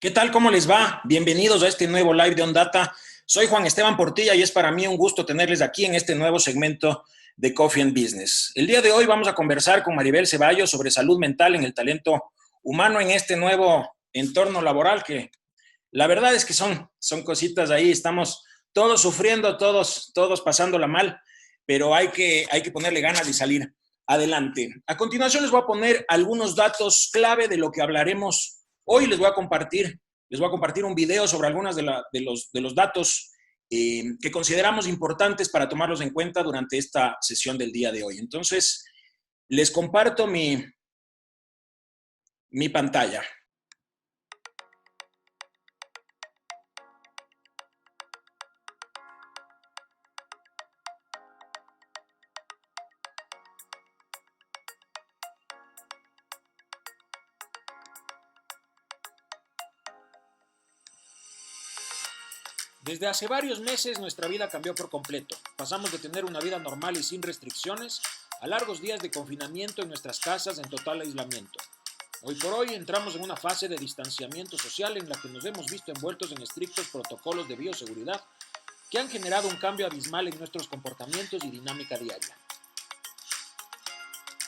¿Qué tal? ¿Cómo les va? Bienvenidos a este nuevo live de OnData. Soy Juan Esteban Portilla y es para mí un gusto tenerles aquí en este nuevo segmento de Coffee and Business. El día de hoy vamos a conversar con Maribel Ceballos sobre salud mental en el talento humano en este nuevo entorno laboral que la verdad es que son cositas ahí, estamos todos sufriendo, todos pasándola mal, pero hay que ponerle ganas de salir adelante. A continuación les voy a poner algunos datos clave de lo que hablaremos hoy. Les voy a compartir un video sobre algunos de los datos que consideramos importantes para tomarlos en cuenta durante esta sesión del día de hoy. Entonces, les comparto mi pantalla. Desde hace varios meses nuestra vida cambió por completo. Pasamos de tener una vida normal y sin restricciones a largos días de confinamiento en nuestras casas en total aislamiento. Hoy por hoy entramos en una fase de distanciamiento social en la que nos hemos visto envueltos en estrictos protocolos de bioseguridad que han generado un cambio abismal en nuestros comportamientos y dinámica diaria.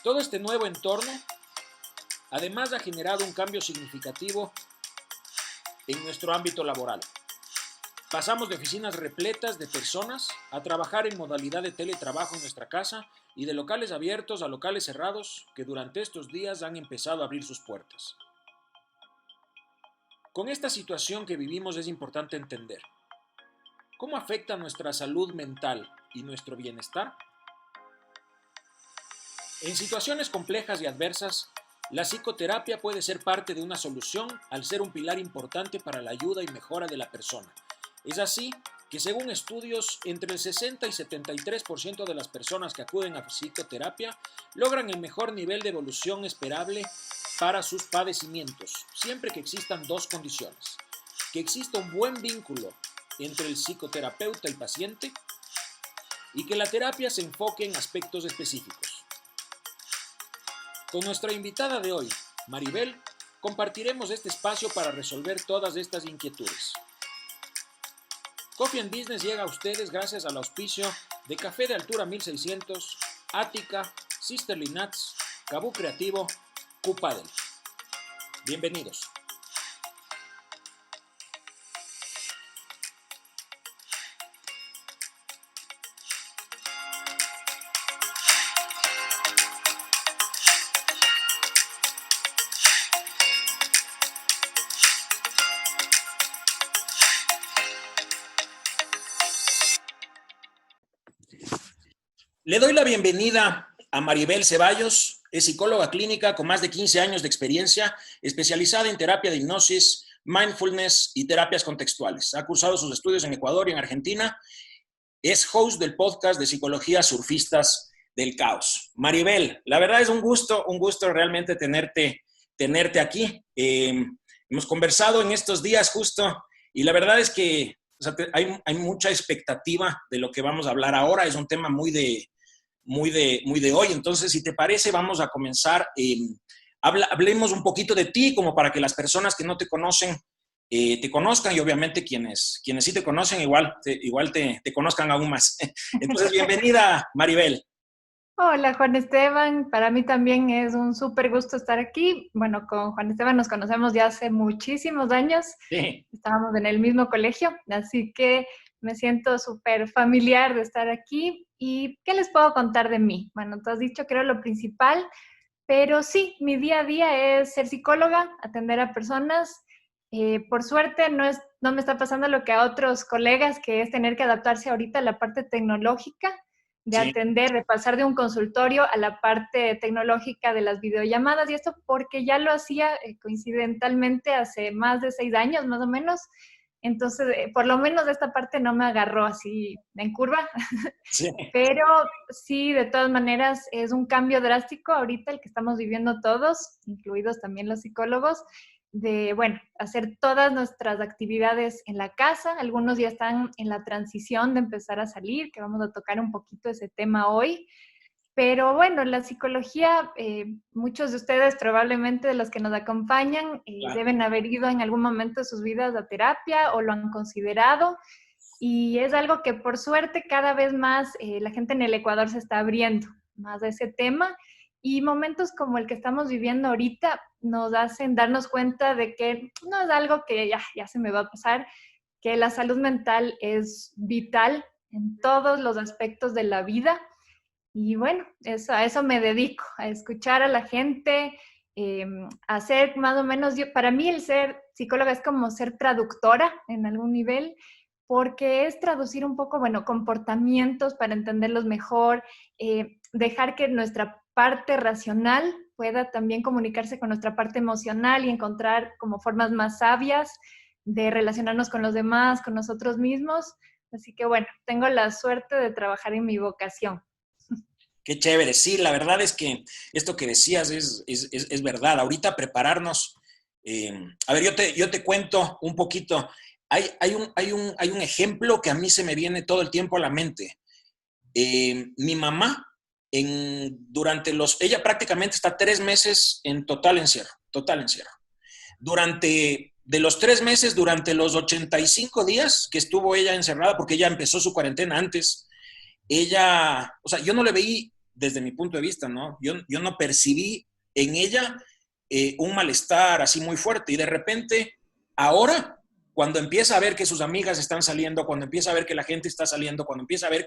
Todo este nuevo entorno además ha generado un cambio significativo en nuestro ámbito laboral. Pasamos de oficinas repletas de personas a trabajar en modalidad de teletrabajo en nuestra casa y de locales abiertos a locales cerrados que durante estos días han empezado a abrir sus puertas. Con esta situación que vivimos es importante entender cómo afecta nuestra salud mental y nuestro bienestar. En situaciones complejas y adversas, la psicoterapia puede ser parte de una solución al ser un pilar importante para la ayuda y mejora de la persona. Es así que, según estudios, entre el 60 y 73% de las personas que acuden a psicoterapia logran el mejor nivel de evolución esperable para sus padecimientos, siempre que existan dos condiciones: que exista un buen vínculo entre el psicoterapeuta y el paciente y que la terapia se enfoque en aspectos específicos. Con nuestra invitada de hoy, Maribel, compartiremos este espacio para resolver todas estas inquietudes. Coffee and Business llega a ustedes gracias al auspicio de Café de Altura 1600, Ática, Sisterly Nuts, Cabú Creativo, Q-Paddle. Bienvenidos. Le doy la bienvenida a Maribel Ceballos. Es psicóloga clínica con más de 15 años de experiencia, especializada en terapia de hipnosis, mindfulness y terapias contextuales. Ha cursado sus estudios en Ecuador y en Argentina. Es host del podcast de psicología Surfistas del Caos. Maribel, la verdad es un gusto realmente tenerte aquí. Hemos conversado en estos días justo y la verdad es que hay mucha expectativa de lo que vamos a hablar ahora. Es un tema muy de hoy. Entonces, si te parece, vamos a comenzar. Hablemos un poquito de ti, como para que las personas que no te conocen te conozcan, y obviamente quienes sí te conocen igual te conozcan aún más. Entonces, bienvenida, Maribel. Hola, Juan Esteban. Para mí también es un súper gusto estar aquí. Bueno, con Juan Esteban nos conocemos ya hace muchísimos años. Sí. Estábamos en el mismo colegio, así que me siento súper familiar de estar aquí. ¿Y qué les puedo contar de mí? Bueno, tú has dicho, creo, lo principal, pero sí, mi día a día es ser psicóloga, atender a personas. Por suerte no me está pasando lo que a otros colegas, que es tener que adaptarse ahorita a la parte tecnológica, de Sí. atender, de pasar de un consultorio a la parte tecnológica de las videollamadas, y esto porque ya lo hacía coincidentalmente hace más de 6 años, más o menos. Entonces, por lo menos esta parte no me agarró así en curva. Sí. Pero sí, de todas maneras, es un cambio drástico ahorita el que estamos viviendo todos, incluidos también los psicólogos, de, bueno, hacer todas nuestras actividades en la casa. Algunos ya están en la transición de empezar a salir, que vamos a tocar un poquito ese tema hoy. Pero bueno, la psicología, muchos de ustedes probablemente de los que nos acompañan Claro. deben haber ido en algún momento de sus vidas a terapia o lo han considerado. Y es algo que por suerte cada vez más la gente en el Ecuador se está abriendo más a ese tema. Y momentos como el que estamos viviendo ahorita nos hacen darnos cuenta de que no es algo que ya se me va a pasar, que la salud mental es vital en todos los aspectos de la vida. Y bueno, a eso me dedico, a escuchar a la gente, a ser más o menos, para mí el ser psicóloga es como ser traductora en algún nivel, porque es traducir un poco, bueno, comportamientos para entenderlos mejor, dejar que nuestra parte racional pueda también comunicarse con nuestra parte emocional y encontrar como formas más sabias de relacionarnos con los demás, con nosotros mismos. Así que bueno, tengo la suerte de trabajar en mi vocación. Qué chévere. Sí, la verdad es que esto que decías es verdad. Ahorita prepararnos. A ver, yo te cuento un poquito. Hay un ejemplo que a mí se me viene todo el tiempo a la mente. Mi mamá, ella prácticamente está 3 meses en total encierro, total encierro. De los 3 meses, durante los 85 días que estuvo ella encerrada, porque ella empezó su cuarentena antes, o sea, yo no le veí desde mi punto de vista, ¿no? Yo no percibí en ella un malestar así muy fuerte y de repente, ahora, cuando empieza a ver que sus amigas están saliendo, cuando empieza a ver que la gente está saliendo, cuando empieza a ver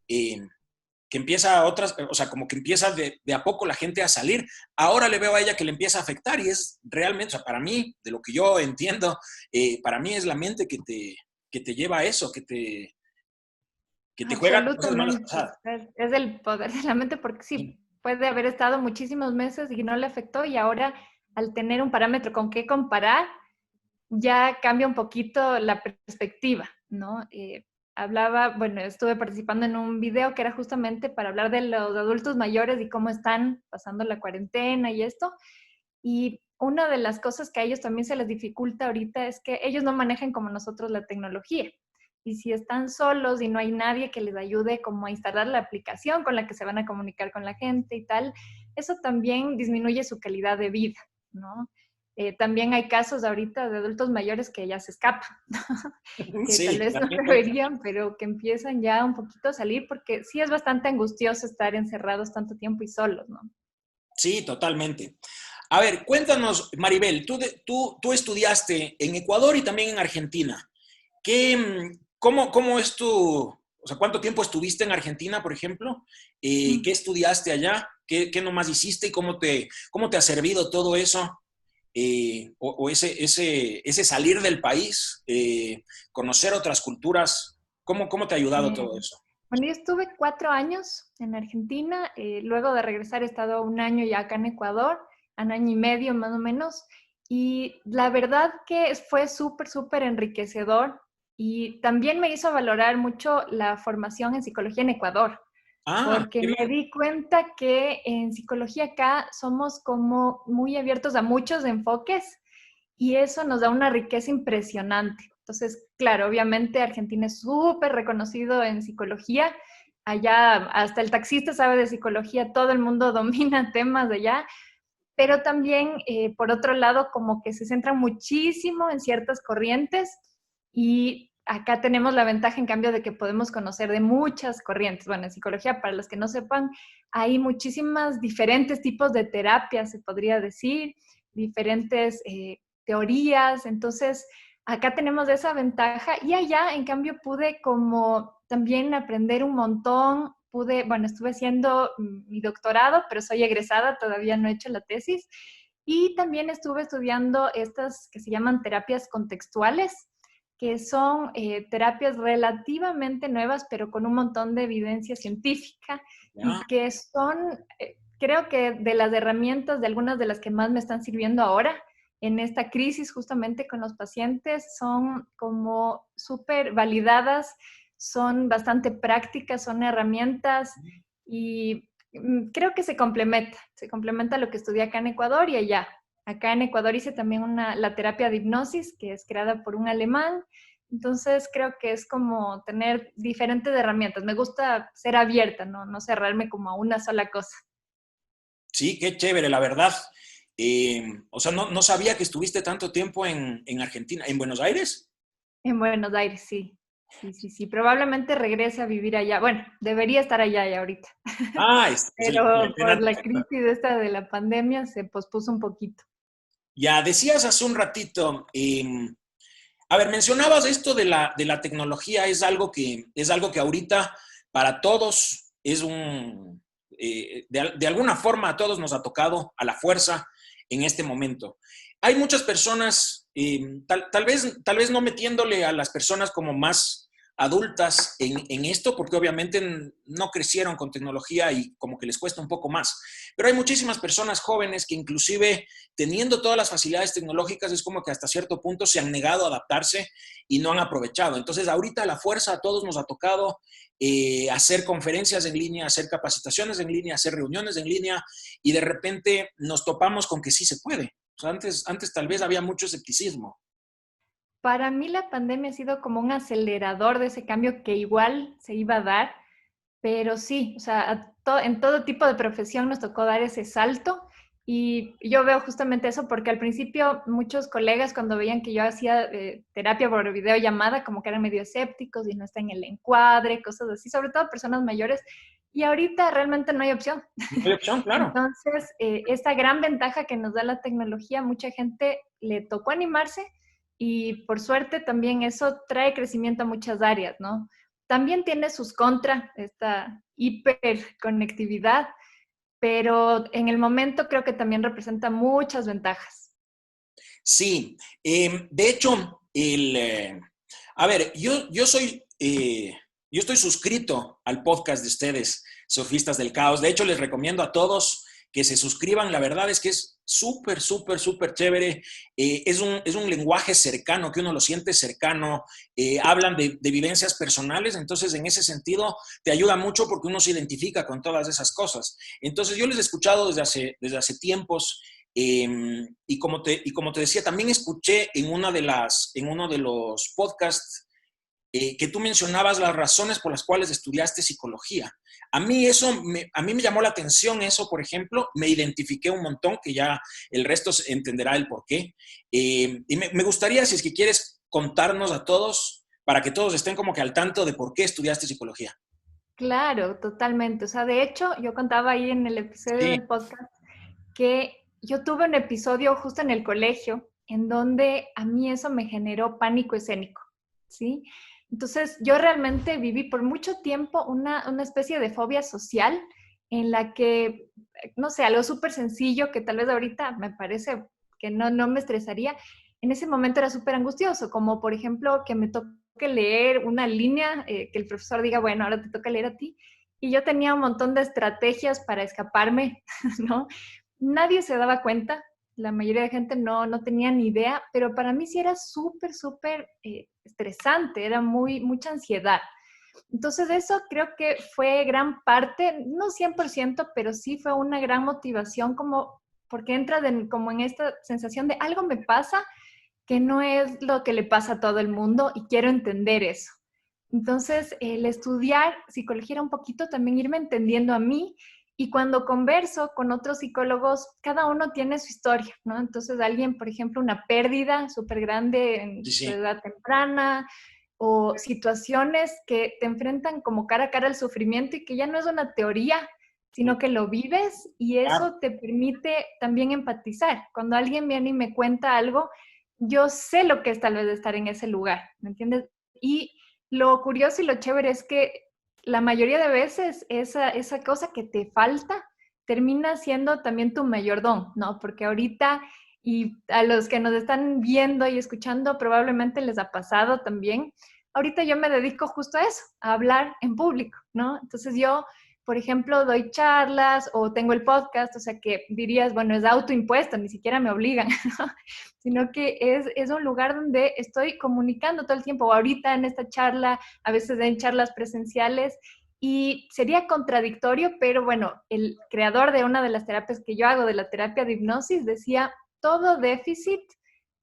eh, que empieza o sea, como que empieza de a poco la gente a salir, ahora le veo a ella que le empieza a afectar y es realmente, o sea, para mí, de lo que yo entiendo, para mí es la mente que te lleva a eso, que te juega cosas malas Absolutamente. pasadas. Es el poder de la mente porque sí, puede haber estado muchísimos meses y no le afectó y ahora al tener un parámetro con qué comparar, ya cambia un poquito la perspectiva, ¿no? Bueno, estuve participando en un video que era justamente para hablar de los adultos mayores y cómo están pasando la cuarentena y esto. Y una de las cosas que a ellos también se les dificulta ahorita es que ellos no manejan como nosotros la tecnología. Y si están solos y no hay nadie que les ayude como a instalar la aplicación con la que se van a comunicar con la gente y tal, eso también disminuye su calidad de vida, ¿no? También hay casos ahorita de adultos mayores que ya se escapan, que tal Sí, vez no también cuenta. deberían, pero que empiezan ya un poquito a salir porque sí es bastante angustioso estar encerrados tanto tiempo y solos, ¿no? Sí, totalmente. A ver, cuéntanos, Maribel, tú estudiaste en Ecuador y también en Argentina. ¿Cómo es o sea, cuánto tiempo estuviste en Argentina, por ejemplo? ¿Qué estudiaste allá? ¿Qué nomás hiciste y cómo te ha servido todo eso? O ese salir del país, conocer otras culturas, ¿cómo te ha ayudado todo eso? Bueno, yo estuve 4 años en Argentina, luego de regresar he estado un año ya acá en Ecuador, un año y medio más o menos, y la verdad que fue súper, súper enriquecedor y también me hizo valorar mucho la formación en psicología en Ecuador, Ah, porque qué me bien. di cuenta que en psicología acá somos como muy abiertos a muchos enfoques y eso nos da una riqueza impresionante. Entonces, claro, obviamente Argentina es súper reconocido en psicología. Allá hasta el taxista sabe de psicología, todo el mundo domina temas de allá, pero también, por otro lado, como que se centra muchísimo en ciertas corrientes y acá tenemos la ventaja, en cambio, de que podemos conocer de muchas corrientes. Bueno, en psicología, para los que no sepan, hay muchísimas diferentes tipos de terapias, se podría decir, diferentes teorías. Entonces, acá tenemos esa ventaja y allá, en cambio, pude como también aprender un montón. Bueno, estuve haciendo mi doctorado, pero soy egresada, todavía no he hecho la tesis. Y también estuve estudiando estas que se llaman terapias contextuales, que son terapias relativamente nuevas, pero con un montón de evidencia científica y Ya. que son, creo que de las herramientas, de algunas de las que más me están sirviendo ahora en esta crisis justamente con los pacientes, son como súper validadas, son bastante prácticas, son herramientas y creo que se complementa lo que estudié acá en Ecuador y allá. Acá en Ecuador hice también la terapia de hipnosis, que es creada por un alemán, Entonces creo que es como tener diferentes herramientas. Me gusta ser abierta, no cerrarme como a una sola cosa. Sí, qué chévere, la verdad. O sea, no sabía que estuviste tanto tiempo en Argentina, en Buenos Aires. En Buenos Aires, sí. Sí. Probablemente regrese a vivir allá. Bueno, debería estar allá ya ahorita, Ah, es la pero plena por la perfecta. crisis esta de la pandemia se pospuso un poquito. Ya decías hace un ratito, a ver, mencionabas esto de la tecnología, es algo que ahorita para todos es de alguna forma a todos nos ha tocado a la fuerza en este momento. Hay muchas personas, tal vez no metiéndole a las personas como más adultas en esto, porque obviamente no crecieron con tecnología y como que les cuesta un poco más. Pero hay muchísimas personas jóvenes que inclusive teniendo todas las facilidades tecnológicas es como que hasta cierto punto se han negado a adaptarse y no han aprovechado. Entonces ahorita a la fuerza a todos nos ha tocado hacer conferencias en línea, hacer capacitaciones en línea, hacer reuniones en línea y de repente nos topamos con que sí se puede. O sea, antes tal vez había mucho escepticismo. Para mí la pandemia ha sido como un acelerador de ese cambio que igual se iba a dar, pero sí, o sea, en todo tipo de profesión nos tocó dar ese salto y yo veo justamente eso porque al principio muchos colegas cuando veían que yo hacía terapia por videollamada como que eran medio escépticos y no está en el encuadre, cosas así, sobre todo personas mayores, y ahorita realmente no hay opción. No hay opción, claro. Entonces, esta gran ventaja que nos da la tecnología, mucha gente le tocó animarse y por suerte también eso trae crecimiento a muchas áreas, ¿no? También tiene sus contras, esta hiperconectividad, pero en el momento creo que también representa muchas ventajas. Sí, de hecho, a ver, yo estoy suscrito al podcast de ustedes, Sofistas del Caos. De hecho, les recomiendo a todos que se suscriban. La verdad es que es súper, súper, súper chévere. Es un lenguaje cercano, que uno lo siente cercano. Hablan de vivencias personales, entonces en ese sentido te ayuda mucho porque uno se identifica con todas esas cosas. Entonces yo les he escuchado desde hace tiempos. Y como te decía, también escuché en uno de los podcasts que tú mencionabas las razones por las cuales estudiaste psicología. A mí me llamó la atención eso, por ejemplo, me identifiqué un montón, que ya el resto se entenderá el por qué. Y me gustaría, si es que quieres contarnos a todos, para que todos estén como que al tanto de por qué estudiaste psicología. Claro, totalmente. O sea, de hecho, yo contaba ahí en el episodio Sí, del podcast que yo tuve un episodio justo en el colegio en donde a mí eso me generó pánico escénico, ¿sí? Entonces yo realmente viví por mucho tiempo una especie de fobia social en la que, no sé, algo súper sencillo que tal vez ahorita me parece que no me estresaría, en ese momento era súper angustioso, como por ejemplo que me toque leer una línea, que el profesor diga, bueno, ahora te toca leer a ti, y yo tenía un montón de estrategias para escaparme, ¿no? Nadie se daba cuenta, la mayoría de gente no tenía ni idea, pero para mí sí era súper estresante, era mucha ansiedad. Entonces eso creo que fue gran parte, no 100%, pero sí fue una gran motivación como porque entras como en esta sensación de algo me pasa que no es lo que le pasa a todo el mundo y quiero entender eso. Entonces, el estudiar psicología era un poquito también irme entendiendo a mí y cuando converso con otros psicólogos, cada uno tiene su historia, ¿no? Entonces, alguien, por ejemplo, una pérdida súper grande en sí, su sí. edad temprana o situaciones que te enfrentan como cara a cara al sufrimiento y que ya no es una teoría, sino que lo vives y Claro. eso te permite también empatizar. Cuando alguien viene y me cuenta algo, yo sé lo que es tal vez estar en ese lugar, ¿me entiendes? Y lo curioso y lo chévere es que la mayoría de veces esa cosa que te falta termina siendo también tu mayor don, ¿no? Porque ahorita, y a los que nos están viendo y escuchando, probablemente les ha pasado también. Ahorita yo me dedico justo a eso, a hablar en público, ¿no? Entonces yo, por ejemplo, doy charlas o tengo el podcast, o sea que dirías, bueno, es autoimpuesto, ni siquiera me obligan, ¿no? Sino que es un lugar donde estoy comunicando todo el tiempo, o ahorita en esta charla, a veces en charlas presenciales, y sería contradictorio, pero bueno, el creador de una de las terapias que yo hago, de la terapia de hipnosis, decía, todo déficit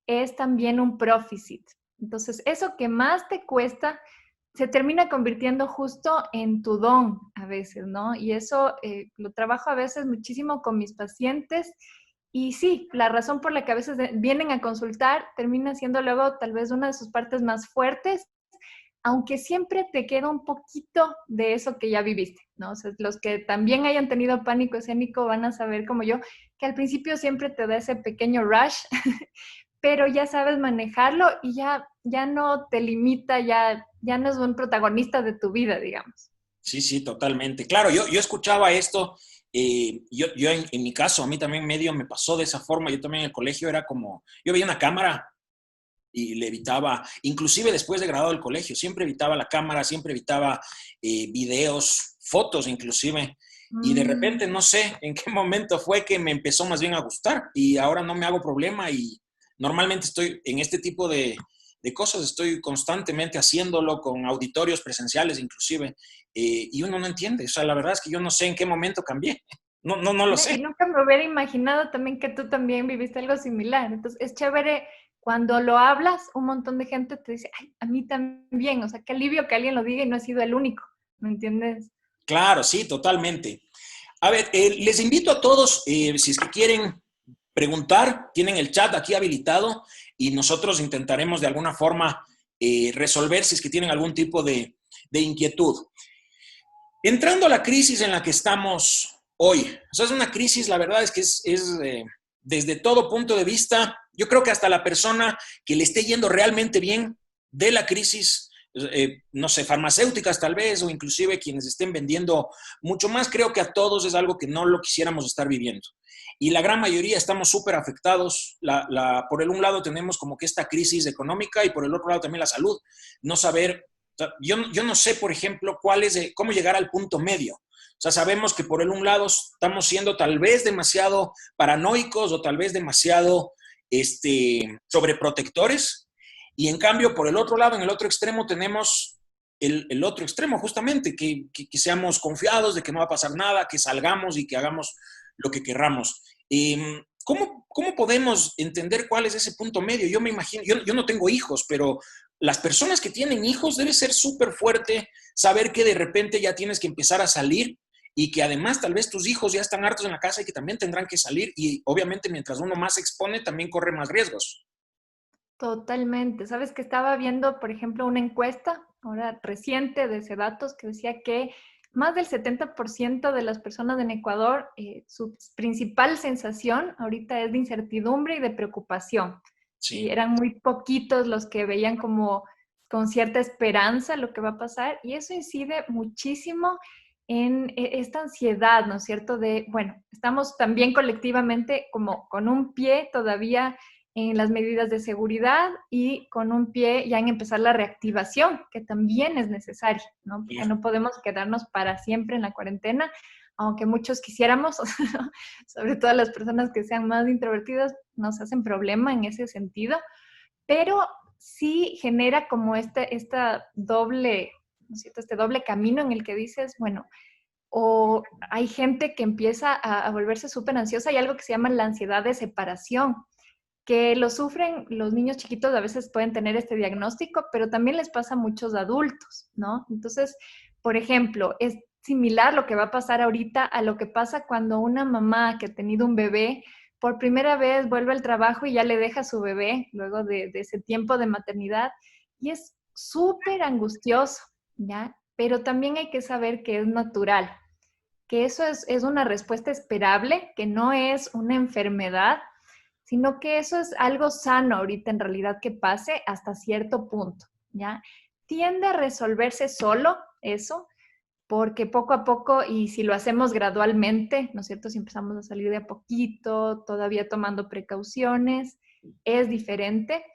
es también un profit. Entonces, eso que más te cuesta se termina convirtiendo justo en tu don a veces, ¿no? Y eso lo trabajo a veces muchísimo con mis pacientes. Y sí, la razón por la que a veces vienen a consultar termina siendo luego tal vez una de sus partes más fuertes, aunque siempre te queda un poquito de eso que ya viviste, ¿no? O sea, los que también hayan tenido pánico escénico van a saber como yo, que al principio siempre te da ese pequeño rush, pero ya sabes manejarlo y ya no te limita, ya no es un protagonista de tu vida, digamos. Sí, sí, totalmente. Claro, yo escuchaba esto, yo en mi caso, a mí también medio me pasó de esa forma, yo también en el colegio era como, yo veía una cámara y le evitaba, inclusive después de graduado del colegio, siempre evitaba la cámara, siempre evitaba videos, fotos inclusive, y de Mm. repente no sé en qué momento fue que me empezó más bien a gustar y ahora no me hago problema y normalmente estoy en este tipo de cosas, estoy constantemente haciéndolo con auditorios presenciales inclusive, y uno no entiende, o sea, la verdad es que yo no sé en qué momento cambié, no lo No, y sé. nunca me hubiera imaginado también que tú también viviste algo similar. Entonces, es chévere cuando lo hablas, un montón de gente te dice, ay, a mí también. O sea, qué alivio que alguien lo diga y no he sido el único. ¿Me entiendes? Claro, sí, totalmente. A ver, les invito a todos, si es que quieren preguntar, tienen el chat aquí habilitado y nosotros intentaremos de alguna forma resolver si es que tienen algún tipo de inquietud. Entrando a la crisis en la que estamos hoy, o sea, es una crisis, la verdad es que desde todo punto de vista, yo creo que hasta la persona que le esté yendo realmente bien de la crisis, no sé, farmacéuticas tal vez, o inclusive quienes estén vendiendo mucho más, creo que a todos es algo que no lo quisiéramos estar viviendo. Y la gran mayoría estamos súper afectados. Por el un lado tenemos como que esta crisis económica y por el otro lado también la salud. No saber, o sea, yo no sé, por ejemplo, cómo llegar al punto medio. O sea, sabemos que por el un lado estamos siendo tal vez demasiado paranoicos o tal vez demasiado sobreprotectores, y en cambio, por el otro lado, en el otro extremo, tenemos el otro extremo, justamente, que seamos confiados de que no va a pasar nada, que salgamos y que hagamos lo que querramos. ¿Cómo podemos entender cuál es ese punto medio? Yo me imagino, yo no tengo hijos, pero las personas que tienen hijos debe ser súper fuerte saber que de repente ya tienes que empezar a salir y que además tal vez tus hijos ya están hartos en la casa y que también tendrán que salir y obviamente mientras uno más se expone también corre más riesgos. Totalmente. Sabes que estaba viendo, por ejemplo, una encuesta ahora reciente de Cedatos que decía que más del 70% de las personas en Ecuador, su principal sensación ahorita es de incertidumbre y de preocupación. Y Sí, eran muy poquitos los que veían como con cierta esperanza lo que va a pasar. Y eso incide muchísimo en esta ansiedad, ¿no es cierto? De, bueno, estamos también colectivamente como con un pie todavía en las medidas de seguridad y con un pie ya en empezar la reactivación, que también es necesaria, ¿no? Porque no podemos quedarnos para siempre en la cuarentena, aunque muchos quisiéramos, sobre todo las personas que sean más introvertidas, nos hacen problema en ese sentido, pero sí genera como esta doble, ¿no es cierto? Este doble camino en el que dices, bueno, o hay gente que empieza a volverse súper ansiosa y algo que se llama la ansiedad de separación, que lo sufren los niños chiquitos, a veces pueden tener este diagnóstico, pero también les pasa a muchos adultos, ¿no? Entonces, por ejemplo, es similar lo que va a pasar ahorita a lo que pasa cuando una mamá que ha tenido un bebé por primera vez vuelve al trabajo y ya le deja a su bebé luego de ese tiempo de maternidad y es súper angustioso, ¿ya? Pero también hay que saber que es natural, que eso es una respuesta esperable, que no es una enfermedad, sino que eso es algo sano ahorita en realidad que pase hasta cierto punto, ¿ya? Tiende a resolverse solo eso, porque poco a poco, y si lo hacemos gradualmente, ¿no es cierto? Si empezamos a salir de a poquito, todavía tomando precauciones, es diferente,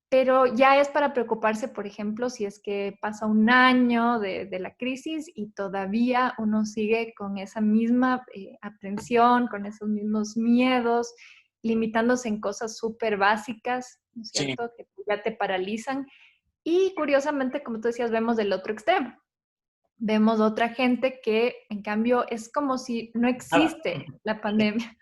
pero ya es para preocuparse, por ejemplo, si es que pasa un año de la crisis y todavía uno sigue con esa misma aprensión, con esos mismos miedos, limitándose en cosas súper básicas, ¿no es sí. cierto? Que ya te paralizan. Y curiosamente, como tú decías, vemos del otro extremo. Vemos otra gente que, en cambio, es como si no Nada. existe la pandemia.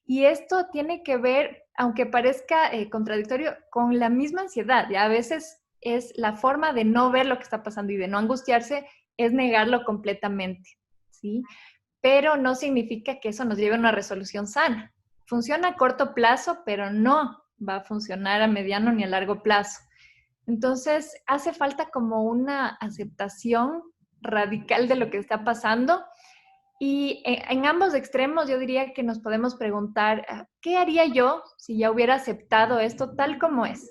Y esto tiene que ver, aunque parezca contradictorio, con la misma ansiedad. Ya a veces es la forma de no ver lo que está pasando y de no angustiarse, es negarlo completamente, ¿sí? Pero no significa que eso nos lleve a una resolución sana. Funciona a corto plazo, pero no va a funcionar a mediano ni a largo plazo. Entonces, hace falta como una aceptación radical de lo que está pasando y en ambos extremos yo diría que nos podemos preguntar, ¿qué haría yo si ya hubiera aceptado esto tal como es?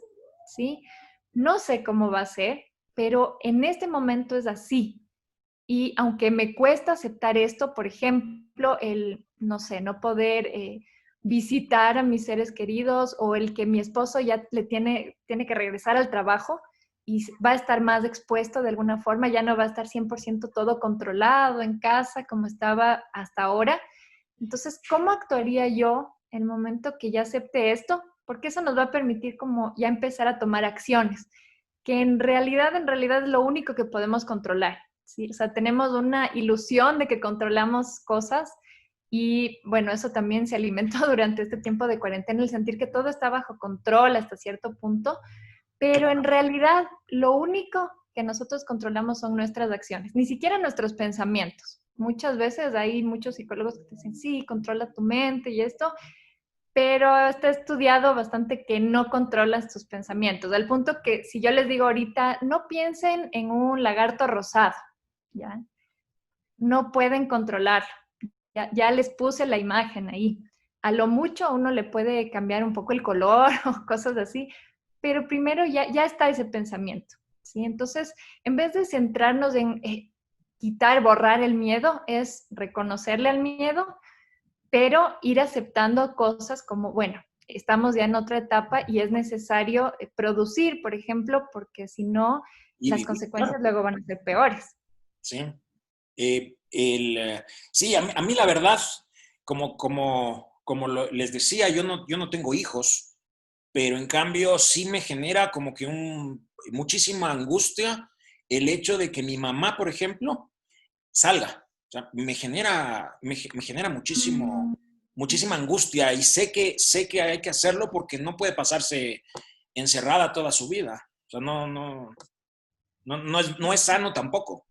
¿Sí? No sé cómo va a ser, pero en este momento es así. Y aunque me cuesta aceptar esto, por ejemplo, el, no sé, no poder visitar a mis seres queridos o el que mi esposo ya le tiene que regresar al trabajo y va a estar más expuesto de alguna forma, ya no va a estar 100% todo controlado en casa como estaba hasta ahora. Entonces, ¿cómo actuaría yo en el momento que ya acepte esto? Porque eso nos va a permitir como ya empezar a tomar acciones, que en realidad es lo único que podemos controlar. ¿Sí? O sea, tenemos una ilusión de que controlamos cosas y bueno, eso también se alimentó durante este tiempo de cuarentena, el sentir que todo está bajo control hasta cierto punto, pero en realidad lo único que nosotros controlamos son nuestras acciones, ni siquiera nuestros pensamientos. Muchas veces hay muchos psicólogos que te dicen, sí, controla tu mente y esto, pero está estudiado bastante que no controlas tus pensamientos, al punto que si yo les digo ahorita, no piensen en un lagarto rosado, ¿ya? No pueden controlarlo. Ya les puse la imagen ahí. A lo mucho uno le puede cambiar un poco el color o cosas así, pero primero ya está ese pensamiento, ¿sí? Entonces, en vez de centrarnos en quitar, borrar el miedo, es reconocerle al miedo, pero ir aceptando cosas como, bueno, estamos ya en otra etapa y es necesario producir, por ejemplo, porque si no, Y las vivir, consecuencias claro. luego van a ser peores. Sí. Sí, a mí la verdad, les decía, yo no tengo hijos, pero en cambio sí me genera como que muchísima angustia el hecho de que mi mamá, por ejemplo, salga. O sea, me genera muchísima angustia y sé que hay que hacerlo porque no puede pasarse encerrada toda su vida. O sea, no es sano tampoco.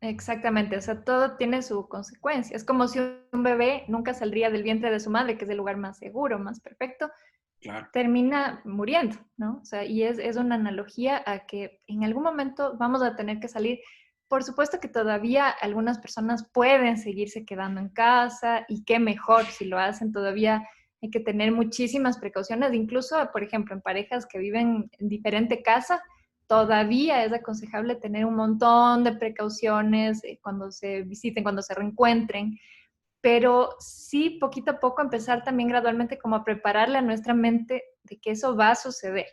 Exactamente, o sea, todo tiene su consecuencia. Es como si un bebé nunca saldría del vientre de su madre, que es el lugar más seguro, más perfecto, Claro. termina muriendo, ¿no? O sea, y es una analogía a que en algún momento vamos a tener que salir. Por supuesto que todavía algunas personas pueden seguirse quedando en casa y qué mejor si lo hacen, todavía hay que tener muchísimas precauciones, incluso, por ejemplo, en parejas que viven en diferente casa, todavía es aconsejable tener un montón de precauciones cuando se visiten, cuando se reencuentren, pero sí poquito a poco empezar también gradualmente como a prepararle a nuestra mente de que eso va a suceder.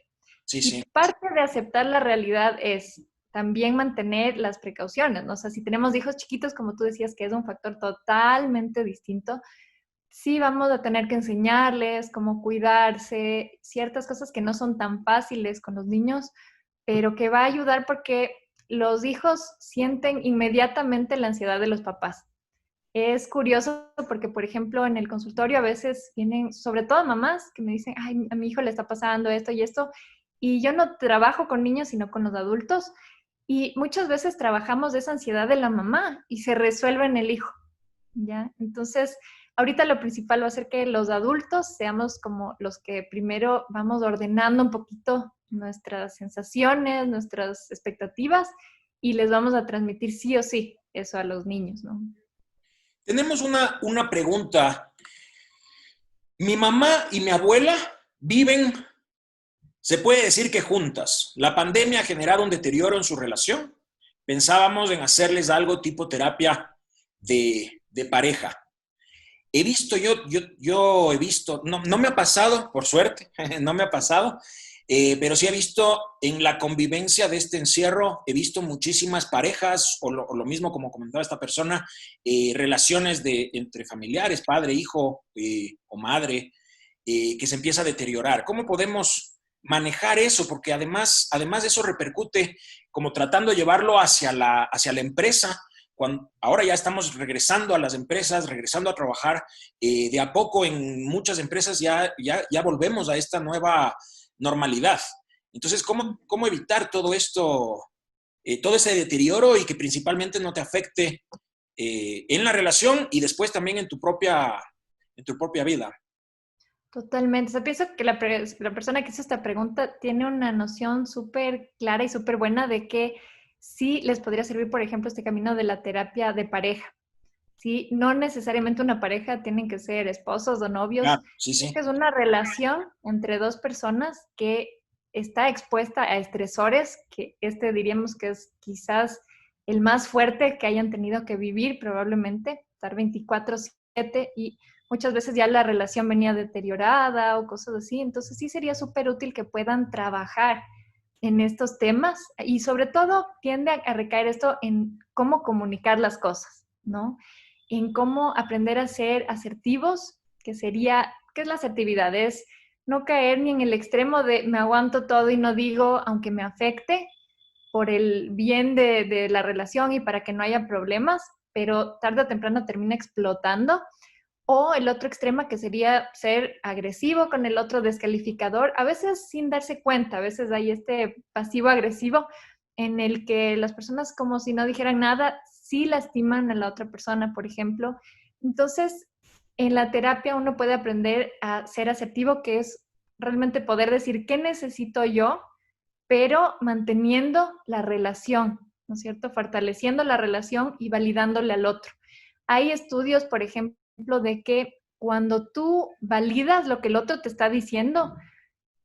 Sí, Y sí. parte de aceptar la realidad es también mantener las precauciones, ¿no? O sea, si tenemos hijos chiquitos, como tú decías, que es un factor totalmente distinto, sí vamos a tener que enseñarles cómo cuidarse, ciertas cosas que no son tan fáciles con los niños, pero que va a ayudar porque los hijos sienten inmediatamente la ansiedad de los papás. Es curioso porque, por ejemplo, en el consultorio a veces vienen, sobre todo mamás, que me dicen, ay, a mi hijo le está pasando esto y esto, y yo no trabajo con niños, sino con los adultos, y muchas veces trabajamos de esa ansiedad de la mamá y se resuelve en el hijo, ¿ya? Entonces, ahorita lo principal va a ser que los adultos seamos como los que primero vamos ordenando un poquito nuestras sensaciones, nuestras expectativas, y les vamos a transmitir sí o sí eso a los niños, ¿no? Tenemos una pregunta. Mi mamá y mi abuela viven, se puede decir que juntas. La pandemia ha generado un deterioro en su relación. Pensábamos en hacerles algo tipo terapia de pareja. Yo he visto, no me ha pasado, por suerte, no me ha pasado, pero sí he visto en la convivencia de este encierro, he visto muchísimas parejas, o lo mismo como comentaba esta persona, relaciones entre familiares, padre, hijo o madre, que se empieza a deteriorar. ¿Cómo podemos manejar eso? Porque además eso repercute como tratando de llevarlo hacia la empresa. Ahora ya estamos regresando a las empresas, regresando a trabajar. De a poco en muchas empresas ya volvemos a esta nueva normalidad. Entonces, ¿cómo evitar todo esto, todo ese deterioro y que principalmente no te afecte en la relación y después también en tu propia vida? Totalmente. O sea, pienso que la persona que hizo esta pregunta tiene una noción súper clara y súper buena de que sí les podría servir, por ejemplo, este camino de la terapia de pareja. Sí, no necesariamente una pareja, tienen que ser esposos o novios. Claro, sí, sí. Es una relación entre dos personas que está expuesta a estresores, que este diríamos que es quizás el más fuerte que hayan tenido que vivir, probablemente, estar 24/7 y muchas veces ya la relación venía deteriorada o cosas así. Entonces sí sería súper útil que puedan trabajar en estos temas y sobre todo tiende a recaer esto en cómo comunicar las cosas, ¿no? En cómo aprender a ser asertivos, que sería, ¿qué es la asertividad? Es no caer ni en el extremo de me aguanto todo y no digo aunque me afecte por el bien de la relación y para que no haya problemas, pero tarde o temprano termina explotando. O el otro extremo que sería ser agresivo con el otro, descalificador, a veces sin darse cuenta, a veces hay este pasivo agresivo en el que las personas como si no dijeran nada, sí lastiman a la otra persona, por ejemplo. Entonces, en la terapia uno puede aprender a ser asertivo, que es realmente poder decir qué necesito yo, pero manteniendo la relación, ¿no es cierto? Fortaleciendo la relación y validándole al otro. Hay estudios, por ejemplo, de que cuando tú validas lo que el otro te está diciendo,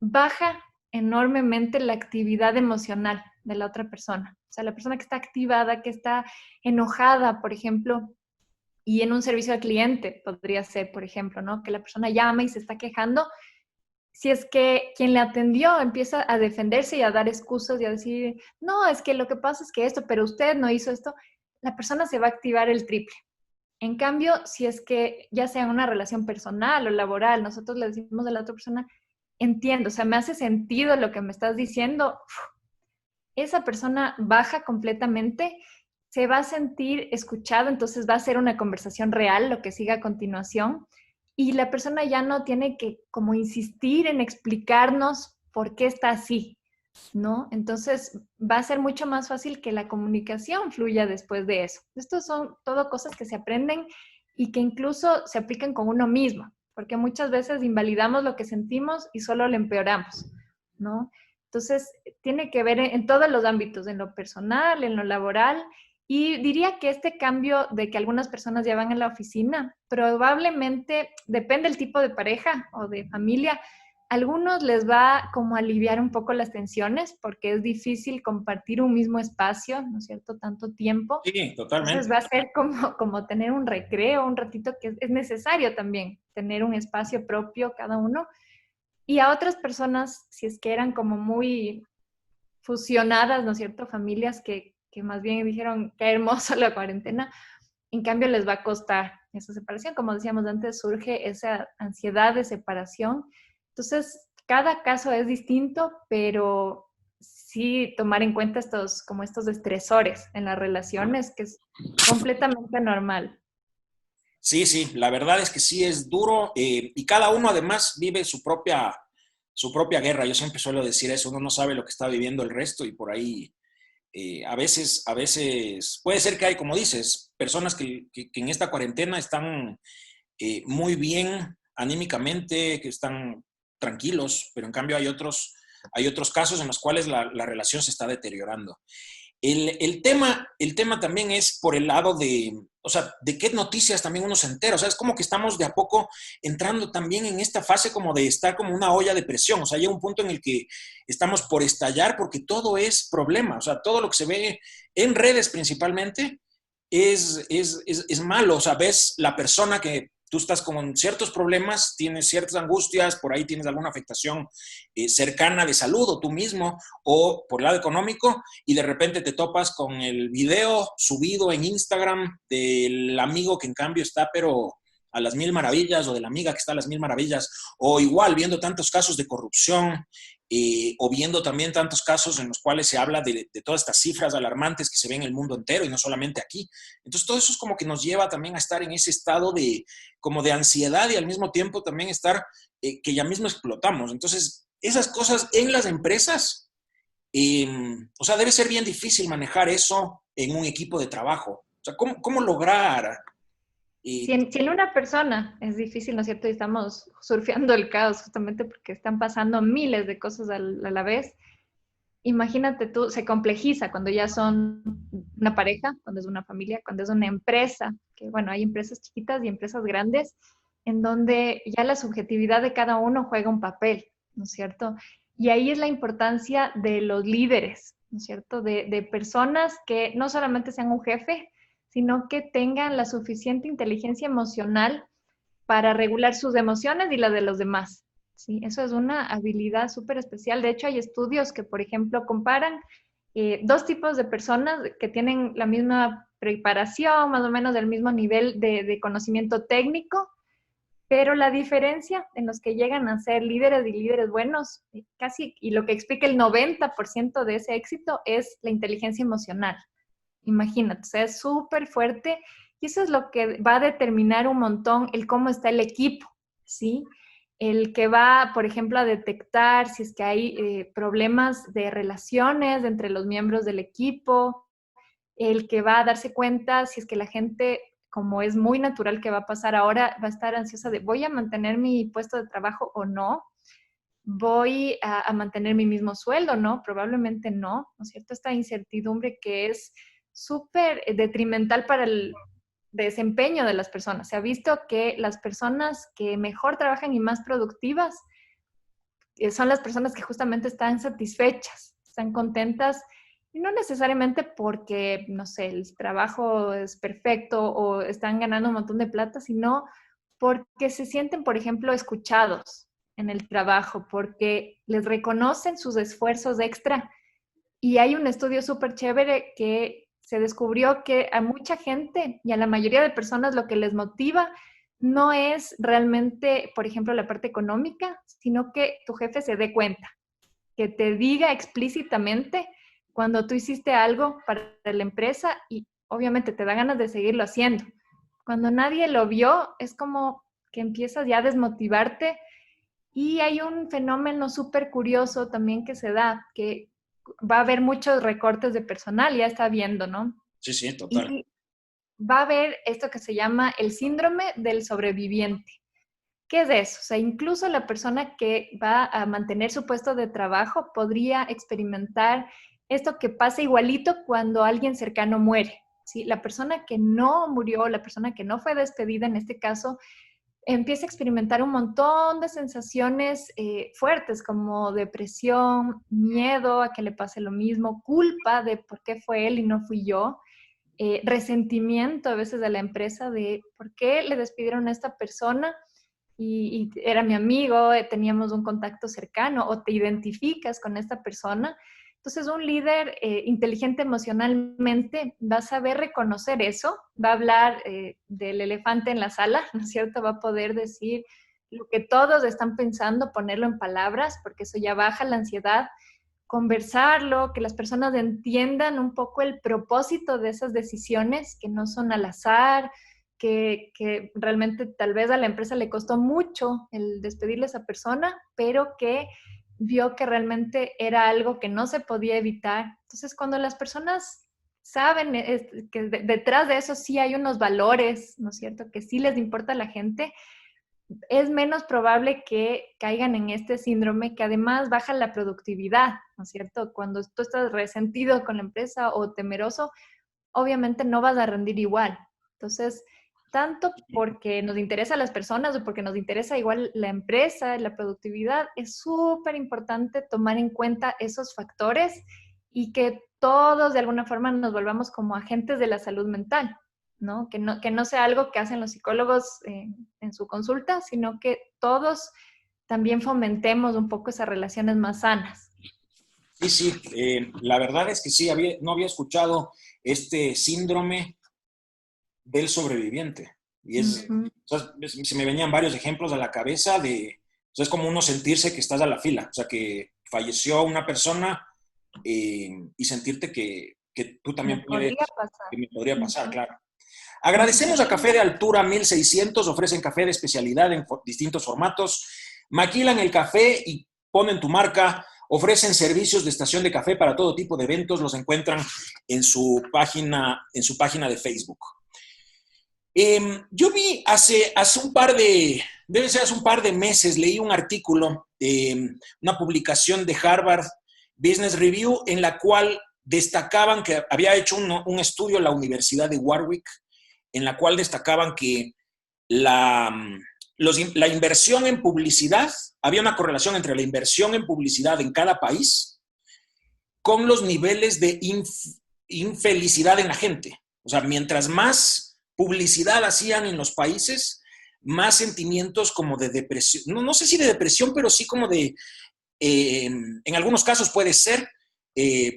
baja enormemente la actividad emocional de la otra persona. O sea, la persona que está activada, que está enojada, por ejemplo, y en un servicio al cliente podría ser, por ejemplo, ¿no? Que la persona llama y se está quejando. Si es que quien le atendió empieza a defenderse y a dar excusas y a decir, no, es que lo que pasa es que esto, pero usted no hizo esto, la persona se va a activar el triple. En cambio, si es que ya sea en una relación personal o laboral, nosotros le decimos a la otra persona, entiendo, o sea, me hace sentido lo que me estás diciendo, esa persona baja completamente, se va a sentir escuchado, entonces va a ser una conversación real, lo que siga a continuación, y la persona ya no tiene que como insistir en explicarnos por qué está así, ¿no? Entonces va a ser mucho más fácil que la comunicación fluya después de eso. Estos son todo cosas que se aprenden y que incluso se aplican con uno mismo, porque muchas veces invalidamos lo que sentimos y solo lo empeoramos, ¿no? Entonces, tiene que ver en todos los ámbitos, en lo personal, en lo laboral, y diría que este cambio de que algunas personas ya van a la oficina, probablemente depende del tipo de pareja o de familia, algunos les va como a aliviar un poco las tensiones porque es difícil compartir un mismo espacio, ¿no es cierto?, tanto tiempo. Sí, Entonces totalmente. va a ser como tener un recreo, un ratito que es necesario también, tener un espacio propio cada uno. Y a otras personas, si es que eran como muy fusionadas, ¿no es cierto?, familias que más bien dijeron, qué hermoso la cuarentena, en cambio les va a costar esa separación. Como decíamos antes, surge esa ansiedad de separación. Entonces, cada caso es distinto, pero sí tomar en cuenta como estos estresores en las relaciones, que es completamente normal. Sí, sí, la verdad es que sí es duro y cada uno además vive su propia guerra. Yo siempre suelo decir eso, uno no sabe lo que está viviendo el resto y por ahí a veces puede ser que hay, como dices, personas que en esta cuarentena están muy bien anímicamente, que están tranquilos, pero en cambio hay otros casos en los cuales la relación se está deteriorando. El tema también es por el lado de, o sea, de qué noticias también uno se entera. O sea, es como que estamos de a poco entrando también en esta fase como de estar como una olla de presión. O sea, llega un punto en el que estamos por estallar porque todo es problema. O sea, todo lo que se ve en redes principalmente es malo. O sea, ves la persona que tú estás con ciertos problemas, tienes ciertas angustias, por ahí tienes alguna afectación cercana de salud o tú mismo o por el lado económico y de repente te topas con el video subido en Instagram del amigo que en cambio está pero a las mil maravillas o de la amiga que está a las mil maravillas o igual viendo tantos casos de corrupción o viendo también tantos casos en los cuales se habla de todas estas cifras alarmantes que se ven en el mundo entero y no solamente aquí. Entonces todo eso es como que nos lleva también a estar en ese estado de como de ansiedad y al mismo tiempo también estar que ya mismo explotamos. Entonces esas cosas en las empresas, o sea, debe ser bien difícil manejar eso en un equipo de trabajo. O sea, ¿cómo lograr? Si en una persona es difícil, ¿no es cierto? Y estamos surfeando el caos justamente porque están pasando miles de cosas a la vez. Imagínate tú, se complejiza cuando ya son una pareja, cuando es una familia, cuando es una empresa, que bueno, hay empresas chiquitas y empresas grandes, en donde ya la subjetividad de cada uno juega un papel, ¿no es cierto? Y ahí es la importancia de los líderes, ¿no es cierto? De personas que no solamente sean un jefe, sino que tengan la suficiente inteligencia emocional para regular sus emociones y las de los demás. Sí, eso es una habilidad súper especial. De hecho, hay estudios que, por ejemplo, comparan dos tipos de personas que tienen la misma preparación, más o menos del mismo nivel de conocimiento técnico, pero la diferencia en los que llegan a ser líderes y líderes buenos, casi, y lo que explica el 90% de ese éxito es la inteligencia emocional. Imagínate, o sea, es súper fuerte y eso es lo que va a determinar un montón el cómo está el equipo, ¿sí? El que va, por ejemplo, a detectar si es que hay problemas de relaciones entre los miembros del equipo, el que va a darse cuenta si es que la gente, como es muy natural que va a pasar ahora, va a estar ansiosa de voy a mantener mi puesto de trabajo o no, voy a mantener mi mismo sueldo, ¿no? Probablemente no, ¿no es cierto? Esta incertidumbre que es súper detrimental para el desempeño de las personas. Se ha visto que las personas que mejor trabajan y más productivas son las personas que justamente están satisfechas, están contentas, y no necesariamente porque, no sé, el trabajo es perfecto o están ganando un montón de plata, sino porque se sienten, por ejemplo, escuchados en el trabajo, porque les reconocen sus esfuerzos extra. Y hay un estudio súper chévere que se descubrió que a mucha gente y a la mayoría de personas lo que les motiva no es realmente, por ejemplo, la parte económica, sino que tu jefe se dé cuenta, que te diga explícitamente cuando tú hiciste algo para la empresa y obviamente te da ganas de seguirlo haciendo. Cuando nadie lo vio, es como que empiezas ya a desmotivarte y hay un fenómeno súper curioso también que se da, que va a haber muchos recortes de personal, ya está viendo, ¿no? Sí, sí, total. Y va a haber esto que se llama el síndrome del sobreviviente. ¿Qué es eso? O sea, incluso la persona que va a mantener su puesto de trabajo podría experimentar esto que pasa igualito cuando alguien cercano muere. ¿Sí? La persona que no murió, la persona que no fue despedida en este caso, empieza a experimentar un montón de sensaciones fuertes como depresión, miedo a que le pase lo mismo, culpa de por qué fue él y no fui yo, resentimiento a veces de la empresa de por qué le despidieron a esta persona y era mi amigo, teníamos un contacto cercano o te identificas con esta persona. Entonces, un líder inteligente emocionalmente va a saber reconocer eso, va a hablar del elefante en la sala, ¿no es cierto? Va a poder decir lo que todos están pensando, ponerlo en palabras, porque eso ya baja la ansiedad, conversarlo, que las personas entiendan un poco el propósito de esas decisiones, que no son al azar, que realmente tal vez a la empresa le costó mucho el despedirle a esa persona, pero que vio que realmente era algo que no se podía evitar. Entonces, cuando las personas saben que detrás de eso sí hay unos valores, ¿no es cierto? Que sí les importa a la gente, es menos probable que caigan en este síndrome que además baja la productividad, ¿no es cierto? Cuando tú estás resentido con la empresa o temeroso, obviamente no vas a rendir igual. Entonces, tanto porque nos interesa a las personas o porque nos interesa igual la empresa, la productividad, es súper importante tomar en cuenta esos factores y que todos de alguna forma nos volvamos como agentes de la salud mental, ¿no? Que no sea algo que hacen los psicólogos en su consulta, sino que todos también fomentemos un poco esas relaciones más sanas. Sí, sí, la verdad es que sí, no había escuchado este síndrome del sobreviviente. Y o sea, se me venían varios ejemplos a la cabeza o sea, es como uno sentirse que estás a la fila, o sea, que falleció una persona y sentirte que tú Me también puedes, podría pasar. que me podría pasar, claro. Agradecemos a Café de Altura 1600, ofrecen café de especialidad en distintos formatos, maquilan el café y ponen tu marca, ofrecen servicios de estación de café para todo tipo de eventos, los encuentran en su página de Facebook. Yo vi hace un par de, debe ser hace un par de meses, leí un artículo, una publicación de Harvard Business Review, en la cual destacaban que había hecho un estudio en la Universidad de Warwick, en la cual destacaban que la inversión en publicidad, había una correlación entre la inversión en publicidad en cada país con los niveles de infelicidad en la gente. O sea, mientras más publicidad hacían en los países, más sentimientos como de depresión, no sé si de depresión, pero sí como de, en algunos casos puede ser,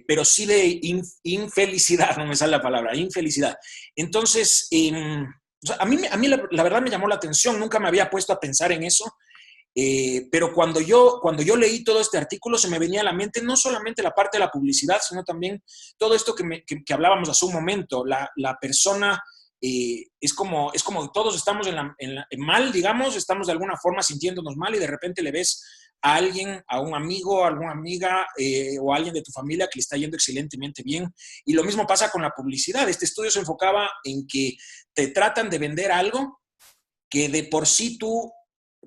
pero sí de infelicidad, no me sale la palabra, infelicidad. Entonces, o sea, a mí la verdad me llamó la atención, nunca me había puesto a pensar en eso, pero cuando yo leí todo este artículo se me venía a la mente no solamente la parte de la publicidad, sino también todo esto que hablábamos hace un momento. La persona es como todos estamos en mal, digamos, estamos de alguna forma sintiéndonos mal y de repente le ves a alguien, a un amigo, a alguna amiga o a alguien de tu familia que le está yendo excelentemente bien. Y lo mismo pasa con la publicidad. Este estudio se enfocaba en que te tratan de vender algo que de por sí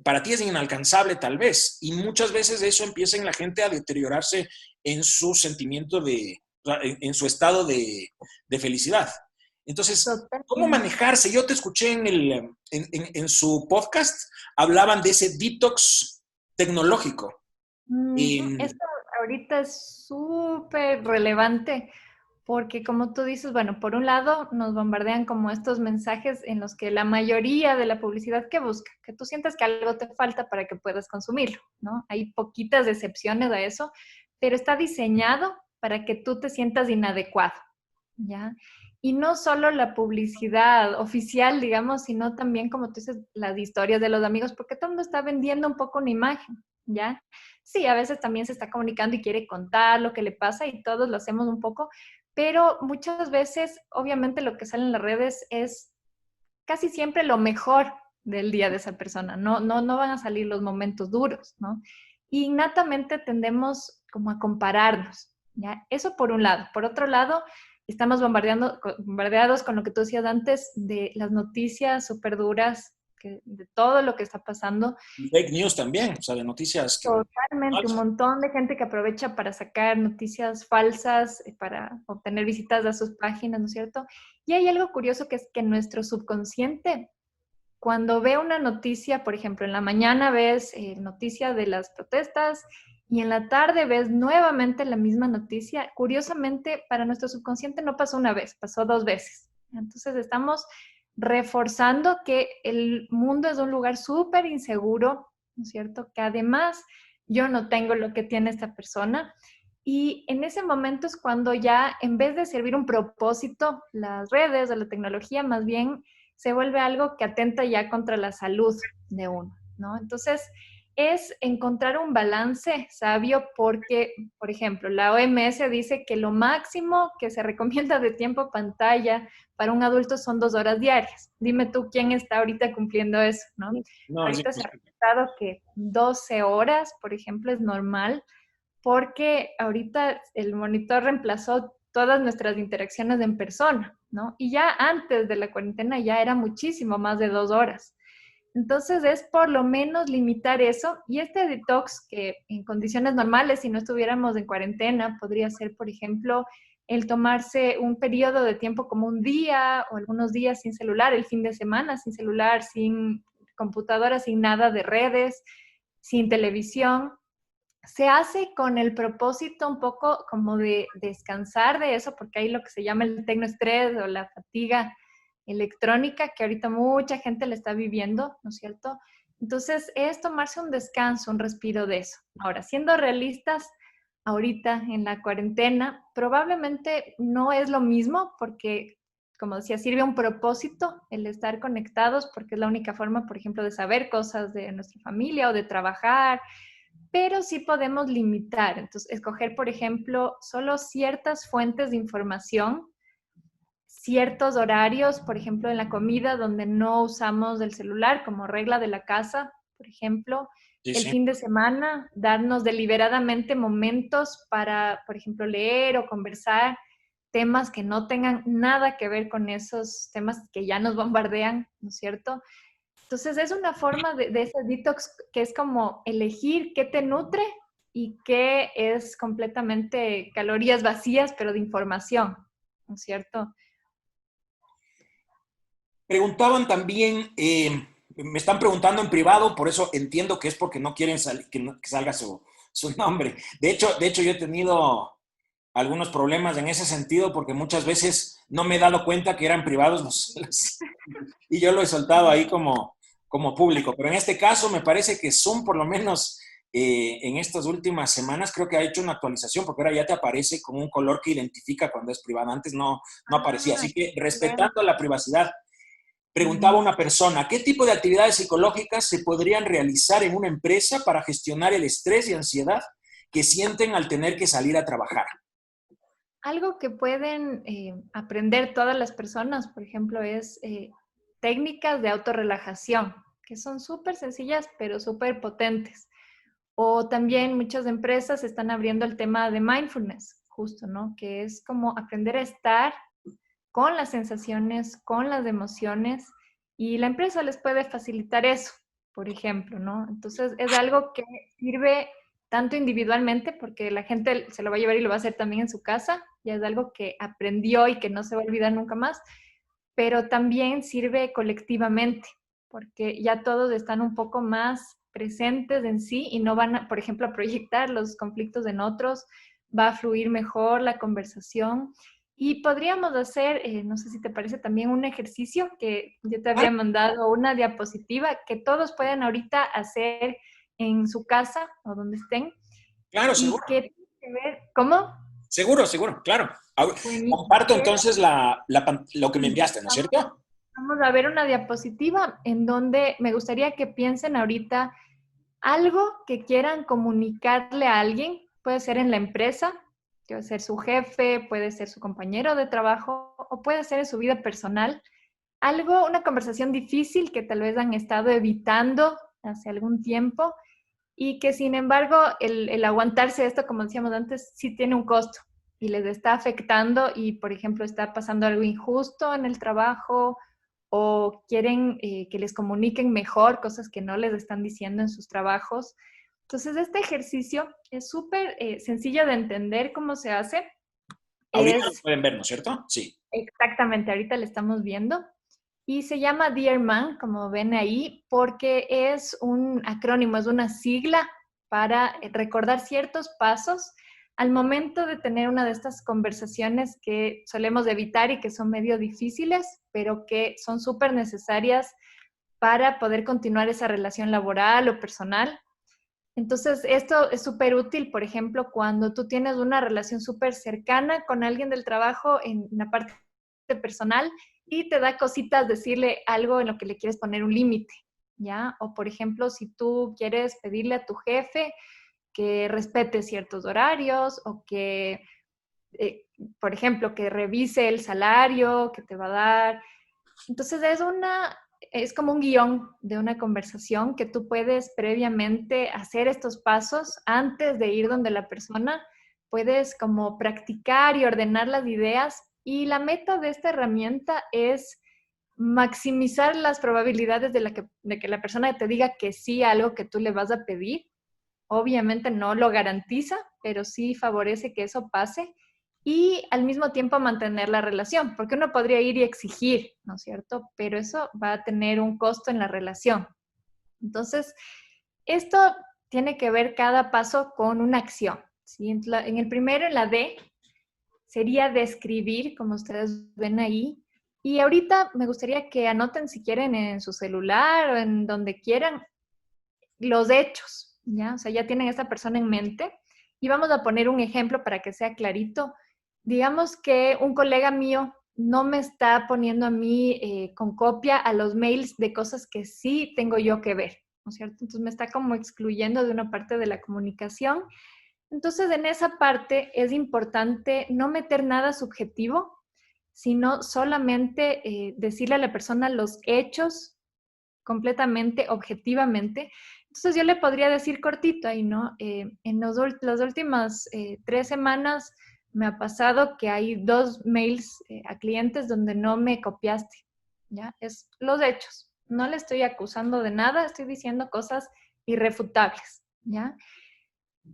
para ti es inalcanzable tal vez, y muchas veces eso empieza en la gente a deteriorarse en su sentimiento en su estado de felicidad. Entonces, ¿cómo Totalmente. manejarse? Yo te escuché en su podcast, hablaban de ese detox tecnológico. Esto ahorita es súper relevante porque como tú dices, bueno, por un lado nos bombardean como estos mensajes en los que la mayoría de la publicidad que busca, que tú sientas que algo te falta para que puedas consumirlo, ¿no? Hay poquitas excepciones a eso, pero está diseñado para que tú te sientas inadecuado, ¿ya? Y no solo la publicidad oficial, digamos, sino también, como tú dices, las historias de los amigos, porque todo el mundo está vendiendo un poco una imagen, ¿ya? Sí, a veces también se está comunicando y quiere contar lo que le pasa y todos lo hacemos un poco, pero muchas veces, obviamente, lo que sale en las redes es casi siempre lo mejor del día de esa persona. No van a salir los momentos duros, ¿no? Y innatamente tendemos como a compararnos, ¿ya? Eso por un lado. Por otro lado, estamos bombardeados con lo que tú decías antes de las noticias súper duras, de todo lo que está pasando. Y fake news también, o sea, de noticias que Totalmente, un falsas. montón de gente que aprovecha para sacar noticias falsas, para obtener visitas a sus páginas, ¿no es cierto? Y hay algo curioso que es que nuestro subconsciente, cuando ve una noticia, por ejemplo, en la mañana ves noticia de las protestas y en la tarde ves nuevamente la misma noticia, curiosamente para nuestro subconsciente no pasó una vez, pasó dos veces. Entonces estamos reforzando que el mundo es un lugar súper inseguro, ¿no es cierto? Que además yo no tengo lo que tiene esta persona. Y en ese momento es cuando ya, en vez de servir un propósito, las redes o la tecnología más bien se vuelve algo que atenta ya contra la salud de uno, ¿no? Entonces, es encontrar un balance sabio porque, por ejemplo, la OMS dice que lo máximo que se recomienda de tiempo pantalla para un adulto son 2 horas diarias. Dime tú quién está ahorita cumpliendo eso, ¿no? No, es Ahorita se ha imposible. reportado que 12 horas, por ejemplo, es normal porque ahorita el monitor reemplazó todas nuestras interacciones en persona, ¿no? Y ya antes de la cuarentena ya era muchísimo más de 2 horas. Entonces es por lo menos limitar eso y este detox que en condiciones normales, si no estuviéramos en cuarentena, podría ser, por ejemplo, el tomarse un periodo de tiempo como un día o algunos días sin celular, el fin de semana sin celular, sin computadora, sin nada de redes, sin televisión. Se hace con el propósito un poco como de descansar de eso, porque hay lo que se llama el tecnoestrés o la fatiga electrónica, que ahorita mucha gente le está viviendo, ¿no es cierto? Entonces, es tomarse un descanso, un respiro de eso. Ahora, siendo realistas, ahorita en la cuarentena, probablemente no es lo mismo porque, como decía, sirve un propósito el estar conectados, porque es la única forma, por ejemplo, de saber cosas de nuestra familia o de trabajar, pero sí podemos limitar. Entonces, escoger, por ejemplo, solo ciertas fuentes de información, ciertos horarios, por ejemplo, en la comida donde no usamos el celular como regla de la casa, por ejemplo. Sí, el sí. fin de semana, darnos deliberadamente momentos para, por ejemplo, leer o conversar temas que no tengan nada que ver con esos temas que ya nos bombardean, ¿no es cierto? Entonces es una forma de ese detox que es como elegir qué te nutre y qué es completamente calorías vacías, pero de información, ¿no es cierto? Preguntaban también, me están preguntando en privado, por eso entiendo que es porque no quieren que salga su nombre. De hecho, yo he tenido algunos problemas en ese sentido porque muchas veces no me he dado cuenta que eran privados y yo lo he soltado ahí como público. Pero en este caso me parece que Zoom, por lo menos en estas últimas semanas, creo que ha hecho una actualización porque ahora ya te aparece con un color que identifica cuando es privado. Antes no aparecía. Ah, Así que excelente. respetando la privacidad, preguntaba Ujú. una persona, ¿qué tipo de actividades psicológicas se podrían realizar en una empresa para gestionar el estrés y ansiedad que sienten al tener que salir a trabajar? Algo que pueden aprender todas las personas, por ejemplo, es técnicas de autorrelajación, que son súper sencillas, pero súper potentes. O también muchas empresas están abriendo el tema de mindfulness, justo, ¿no? Que es como aprender a estar con las sensaciones, con las emociones, y la empresa les puede facilitar eso, por ejemplo, ¿no? Entonces es algo que sirve tanto individualmente, porque la gente se lo va a llevar y lo va a hacer también en su casa, ya es algo que aprendió y que no se va a olvidar nunca más, pero también sirve colectivamente, porque ya todos están un poco más presentes en sí y no van, a, por ejemplo, a proyectar los conflictos en otros, va a fluir mejor la conversación. Y podríamos hacer, no sé si te parece también un ejercicio que yo te Claro, había mandado una diapositiva que todos pueden ahorita hacer en su casa o donde estén claro, y seguro. que tiene que ver, ¿cómo? Seguro, seguro, claro. Buenísimo. Comparto entonces lo que me Sí, enviaste, ¿no es cierto? vamos a ver una diapositiva en donde me gustaría que piensen ahorita algo que quieran comunicarle a alguien. Puede ser en la empresa, puede ser su jefe, puede ser su compañero de trabajo o puede ser en su vida personal. Algo, una conversación difícil que tal vez han estado evitando hace algún tiempo y que sin embargo el aguantarse esto, como decíamos antes, sí tiene un costo y les está afectando y, por ejemplo, está pasando algo injusto en el trabajo o quieren que les comuniquen mejor cosas que no les están diciendo en sus trabajos. Entonces, este ejercicio es súper sencillo de entender cómo se hace. Ahorita lo Es pueden ver, ¿no es cierto? Sí. exactamente, ahorita le estamos viendo. Y se llama Dear Man, como ven ahí, porque es un acrónimo, es una sigla para recordar ciertos pasos al momento de tener una de estas conversaciones que solemos evitar y que son medio difíciles, pero que son súper necesarias para poder continuar esa relación laboral o personal. Entonces, esto es súper útil, por ejemplo, cuando tú tienes una relación súper cercana con alguien del trabajo en la parte personal y te da cositas decirle algo en lo que le quieres poner un límite, ¿ya? O, por ejemplo, si tú quieres pedirle a tu jefe que respete ciertos horarios o que, eh, por ejemplo, que revise el salario que te va a dar. Entonces es como un guión de una conversación que tú puedes previamente hacer estos pasos antes de ir donde la persona, puedes como practicar y ordenar las ideas y la meta de esta herramienta es maximizar las probabilidades de que la persona te diga que sí a algo que tú le vas a pedir. Obviamente no lo garantiza, pero sí favorece que eso pase y al mismo tiempo mantener la relación, porque uno podría ir y exigir, ¿no es cierto? Pero eso va a tener un costo en la relación. Entonces, esto tiene que ver cada paso con una acción. ¿Sí? En el primero, en la D, sería describir, como ustedes ven ahí. Y ahorita me gustaría que anoten si quieren en su celular o en donde quieran los hechos, ¿ya? O sea, ya tienen a esta persona en mente. Y vamos a poner un ejemplo para que sea clarito. Digamos que un colega mío no me está poniendo a mí con copia a los mails de cosas que sí tengo yo que ver, ¿no es cierto? Entonces me está como excluyendo de una parte de la comunicación. Entonces en esa parte es importante no meter nada subjetivo, sino solamente decirle a la persona los hechos completamente objetivamente. Entonces yo le podría decir cortito ahí, ¿no? En las últimas 3 semanas me ha pasado que hay 2 mails a clientes donde no me copiaste, ¿ya? Es los hechos. No le estoy acusando de nada, estoy diciendo cosas irrefutables, ¿ya?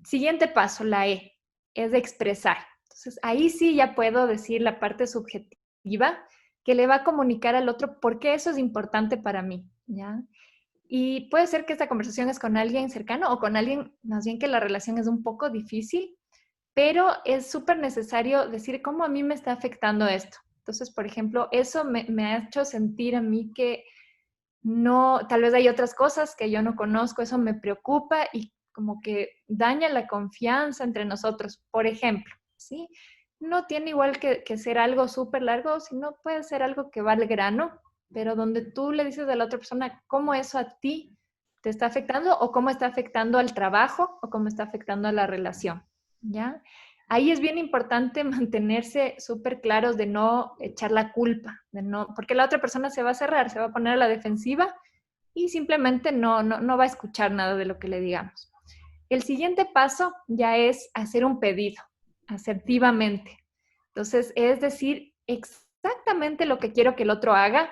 Siguiente paso, la E, es de expresar. Entonces, ahí sí ya puedo decir la parte subjetiva que le va a comunicar al otro por qué eso es importante para mí, ¿ya? Y puede ser que esta conversación es con alguien cercano o con alguien, más bien que la relación es un poco difícil, pero es súper necesario decir cómo a mí me está afectando esto. Entonces, por ejemplo, eso me ha hecho sentir a mí que no, tal vez hay otras cosas que yo no conozco, eso me preocupa y como que daña la confianza entre nosotros. Por ejemplo, ¿sí? No tiene igual que ser algo súper largo, sino puede ser algo que va al grano, pero donde tú le dices a la otra persona cómo eso a ti te está afectando o cómo está afectando al trabajo o cómo está afectando a la relación, ¿ya? Ahí es bien importante mantenerse súper claros de no echar la culpa, de no, porque la otra persona se va a cerrar, se va a poner a la defensiva y simplemente no va a escuchar nada de lo que le digamos. El siguiente paso ya es hacer un pedido asertivamente. Entonces, es decir exactamente lo que quiero que el otro haga.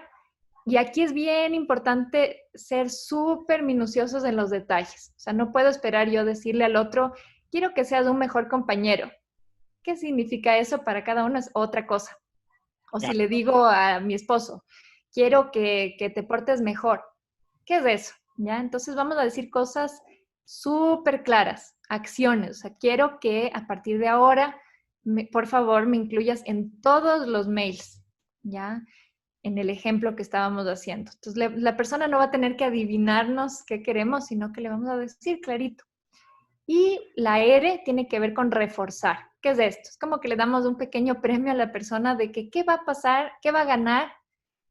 Y aquí es bien importante ser súper minuciosos en los detalles. O sea, no puedo esperar yo decirle al otro, quiero que seas un mejor compañero. ¿Qué significa eso? Para cada uno es otra cosa. O si le digo a mi esposo, quiero que te portes mejor. ¿Qué es eso? ¿Ya? Entonces vamos a decir cosas súper claras, acciones. O sea, quiero que a partir de ahora, por favor, me incluyas en todos los mails, ¿ya? En el ejemplo que estábamos haciendo. Entonces, la persona no va a tener que adivinarnos qué queremos, sino que le vamos a decir clarito. Y la R tiene que ver con reforzar. ¿Qué es esto? Es como que le damos un pequeño premio a la persona de que qué va a pasar, qué va a ganar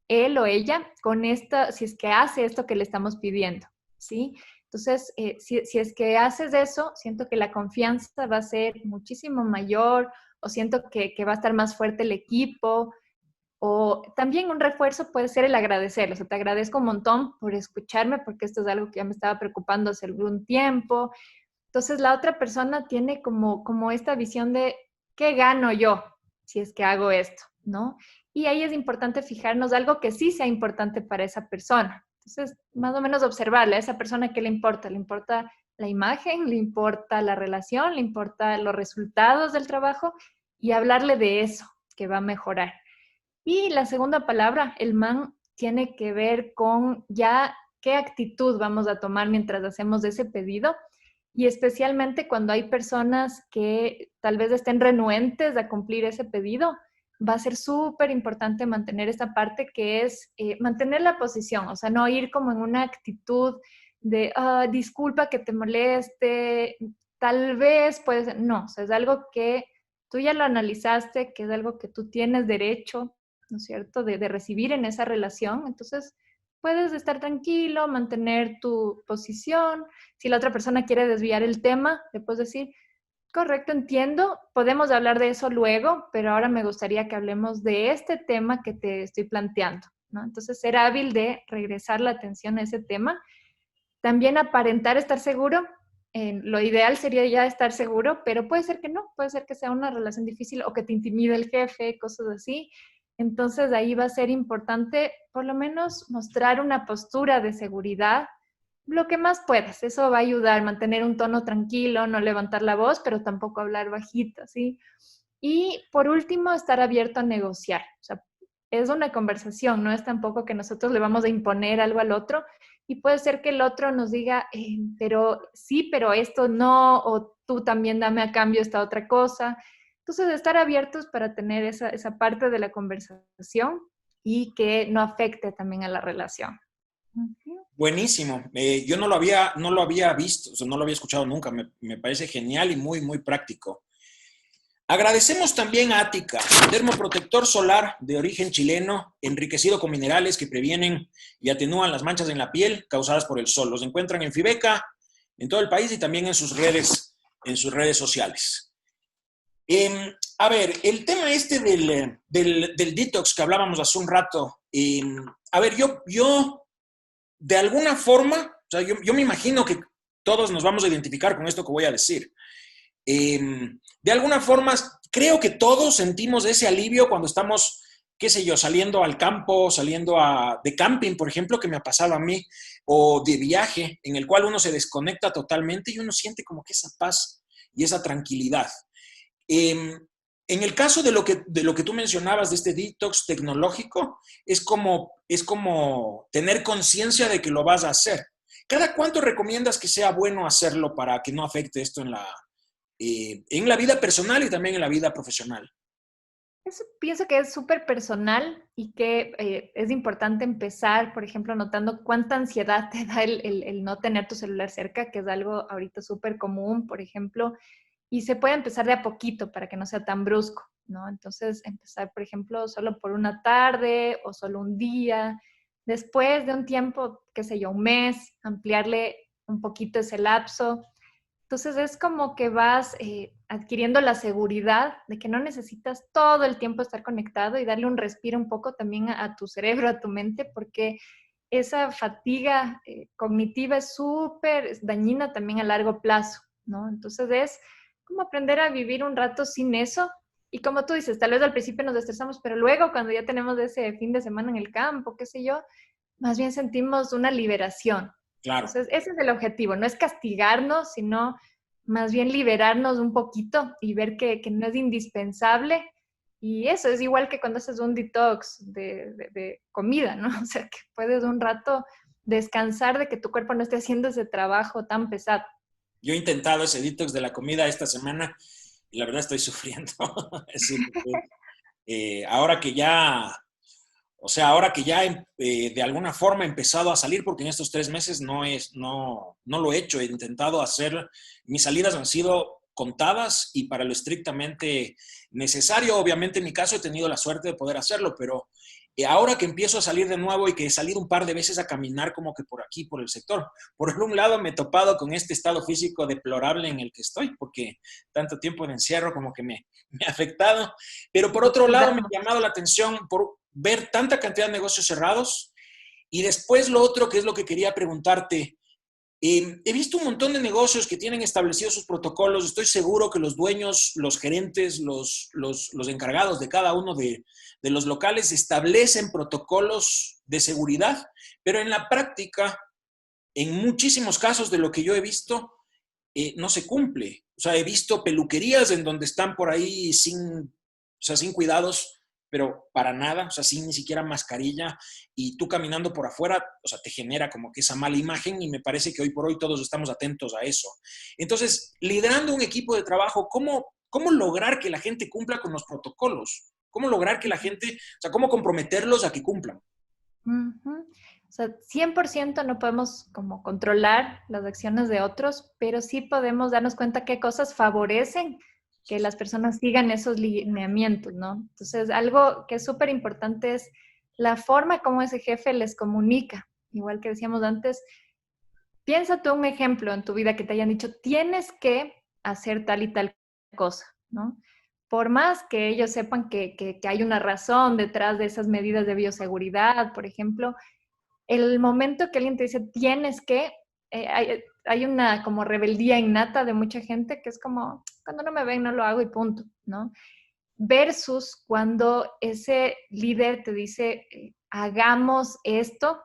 él o ella con esto, si es que hace esto que le estamos pidiendo, ¿sí? Entonces, si es que haces eso, siento que la confianza va a ser muchísimo mayor o siento que va a estar más fuerte el equipo. O también un refuerzo puede ser el agradecer. O sea, te agradezco un montón por escucharme porque esto es algo que ya me estaba preocupando hace algún tiempo. Entonces la otra persona tiene como esta visión de ¿qué gano yo si es que hago esto? ¿No? Y ahí es importante fijarnos algo que sí sea importante para esa persona. Entonces, más o menos observarle a esa persona qué le importa. ¿Le importa la imagen? ¿Le importa la relación? ¿Le importa los resultados del trabajo? Y hablarle de eso que va a mejorar. Y la segunda palabra, el man, tiene que ver con ya qué actitud vamos a tomar mientras hacemos ese pedido y especialmente cuando hay personas que tal vez estén renuentes a cumplir ese pedido, va a ser súper importante mantener esta parte que es mantener la posición, o sea, no ir como en una actitud de, disculpa que te moleste, tal vez puede ser, no, o sea, es algo que tú ya lo analizaste, que es algo que tú tienes derecho, ¿no es cierto?, de recibir en esa relación, entonces puedes estar tranquilo, mantener tu posición. Si la otra persona quiere desviar el tema, le puedes decir, correcto, entiendo, podemos hablar de eso luego, pero ahora me gustaría que hablemos de este tema que te estoy planteando, ¿no? Entonces, ser hábil de regresar la atención a ese tema. También aparentar estar seguro. Lo ideal sería ya estar seguro, pero puede ser que no, puede ser que sea una relación difícil o que te intimide el jefe, cosas así. Entonces ahí va a ser importante por lo menos mostrar una postura de seguridad, lo que más puedas. Eso va a ayudar a mantener un tono tranquilo, no levantar la voz, pero tampoco hablar bajito, ¿sí? Y por último, estar abierto a negociar. O sea, es una conversación, no es tampoco que nosotros le vamos a imponer algo al otro y puede ser que el otro nos diga, pero sí, pero esto no, o tú también dame a cambio esta otra cosa. Entonces, estar abiertos para tener esa parte de la conversación y que no afecte también a la relación. Ujú. Buenísimo. Yo no lo había visto, o sea, no lo había escuchado nunca. Me parece genial y muy, muy práctico. Agradecemos también a Ática, termoprotector solar de origen chileno, enriquecido con minerales que previenen y atenúan las manchas en la piel causadas por el sol. Los encuentran en Fibeca, en todo el país y también en sus redes sociales. A ver, el tema este del detox que hablábamos hace un rato, a ver, yo de alguna forma, o sea, yo me imagino que todos nos vamos a identificar con esto que voy a decir. De alguna forma, creo que todos sentimos ese alivio cuando estamos, qué sé yo, saliendo al campo, saliendo de camping, por ejemplo, que me ha pasado a mí, o de viaje, en el cual uno se desconecta totalmente y uno siente como que esa paz y esa tranquilidad. En el caso de lo que tú mencionabas, de este detox tecnológico, es como tener conciencia de que lo vas a hacer. ¿Cada cuánto recomiendas que sea bueno hacerlo para que no afecte esto en la vida personal y también en la vida profesional? Eso pienso que es súper personal y que es importante empezar, por ejemplo, notando cuánta ansiedad te da el no tener tu celular cerca, que es algo ahorita súper común, por ejemplo, y se puede empezar de a poquito para que no sea tan brusco, ¿no? Entonces, empezar, por ejemplo, solo por una tarde o solo un día. Después de un tiempo, qué sé yo, un mes, ampliarle un poquito ese lapso. Entonces es como que vas adquiriendo la seguridad de que no necesitas todo el tiempo estar conectado y darle un respiro un poco también a tu cerebro, a tu mente, porque esa fatiga cognitiva es súper dañina también a largo plazo, ¿no? Entonces es como aprender a vivir un rato sin eso. Y como tú dices, tal vez al principio nos estresamos, pero luego cuando ya tenemos ese fin de semana en el campo, qué sé yo, más bien sentimos una liberación. Claro. Entonces, ese es el objetivo, no es castigarnos, sino más bien liberarnos un poquito y ver que no es indispensable. Y eso es igual que cuando haces un detox de comida, ¿no? O sea, que puedes un rato descansar de que tu cuerpo no esté haciendo ese trabajo tan pesado. Yo he intentado ese detox de la comida esta semana y la verdad estoy sufriendo. Es decir, ahora que ya, o sea, ahora que ya de alguna forma he empezado a salir, porque en estos 3 meses no lo he hecho, he intentado hacer, mis salidas han sido contadas y para lo estrictamente necesario. Obviamente en mi caso he tenido la suerte de poder hacerlo, pero ahora que empiezo a salir de nuevo y que he salido un par de veces a caminar como que por aquí, por el sector, por un lado me he topado con este estado físico deplorable en el que estoy, porque tanto tiempo de encierro como que me ha afectado, pero por otro lado me ha llamado la atención por ver tanta cantidad de negocios cerrados. Y después lo otro, que es lo que quería preguntarte, he visto un montón de negocios que tienen establecidos sus protocolos. Estoy seguro que los dueños, los gerentes, los encargados de cada uno de los locales establecen protocolos de seguridad, pero en la práctica, en muchísimos casos de lo que yo he visto, no se cumple. O sea, he visto peluquerías en donde están por ahí sin cuidados, pero para nada, o sea, sin ni siquiera mascarilla, y tú caminando por afuera, o sea, te genera como que esa mala imagen y me parece que hoy por hoy todos estamos atentos a eso. Entonces, liderando un equipo de trabajo, ¿cómo lograr que la gente cumpla con los protocolos? ¿Cómo lograr que la gente, o sea, cómo comprometerlos a que cumplan? Ujú. O sea, 100% no podemos como controlar las acciones de otros, pero sí podemos darnos cuenta qué cosas favorecen que las personas sigan esos lineamientos, ¿no? Entonces, algo que es súper importante es la forma como ese jefe les comunica. Igual que decíamos antes, piensa tú un ejemplo en tu vida que te hayan dicho, tienes que hacer tal y tal cosa, ¿no? Por más que ellos sepan que hay una razón detrás de esas medidas de bioseguridad, por ejemplo, el momento que alguien te dice tienes que, hay una como rebeldía innata de mucha gente que es como, cuando no me ven no lo hago y punto, ¿no? Versus cuando ese líder te dice, hagamos esto,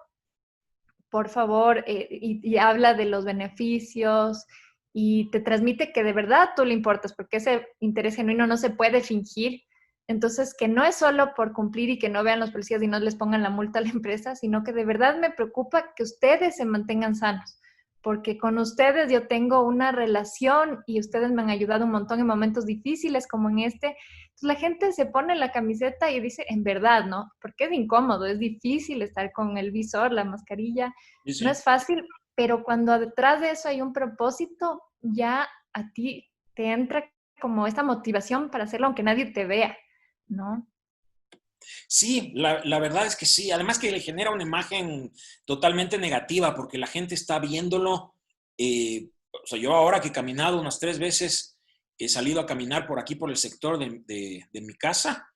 por favor, y habla de los beneficios y te transmite que de verdad tú le importas, porque ese interés genuino no se puede fingir. Entonces, que no es solo por cumplir y que no vean los policías y no les pongan la multa a la empresa, sino que de verdad me preocupa que ustedes se mantengan sanos, porque con ustedes yo tengo una relación y ustedes me han ayudado un montón en momentos difíciles como en este. Entonces, la gente se pone la camiseta y dice, en verdad, ¿no? Porque es incómodo, es difícil estar con el visor, la mascarilla, Sí, no sí. es fácil, pero cuando detrás de eso hay un propósito, ya a ti te entra como esta motivación para hacerlo aunque nadie te vea, ¿no? Sí, la verdad es que sí. Además que le genera una imagen totalmente negativa porque la gente está viéndolo. O sea, yo ahora que he caminado unas 3 veces, he salido a caminar por aquí, por el sector de mi casa.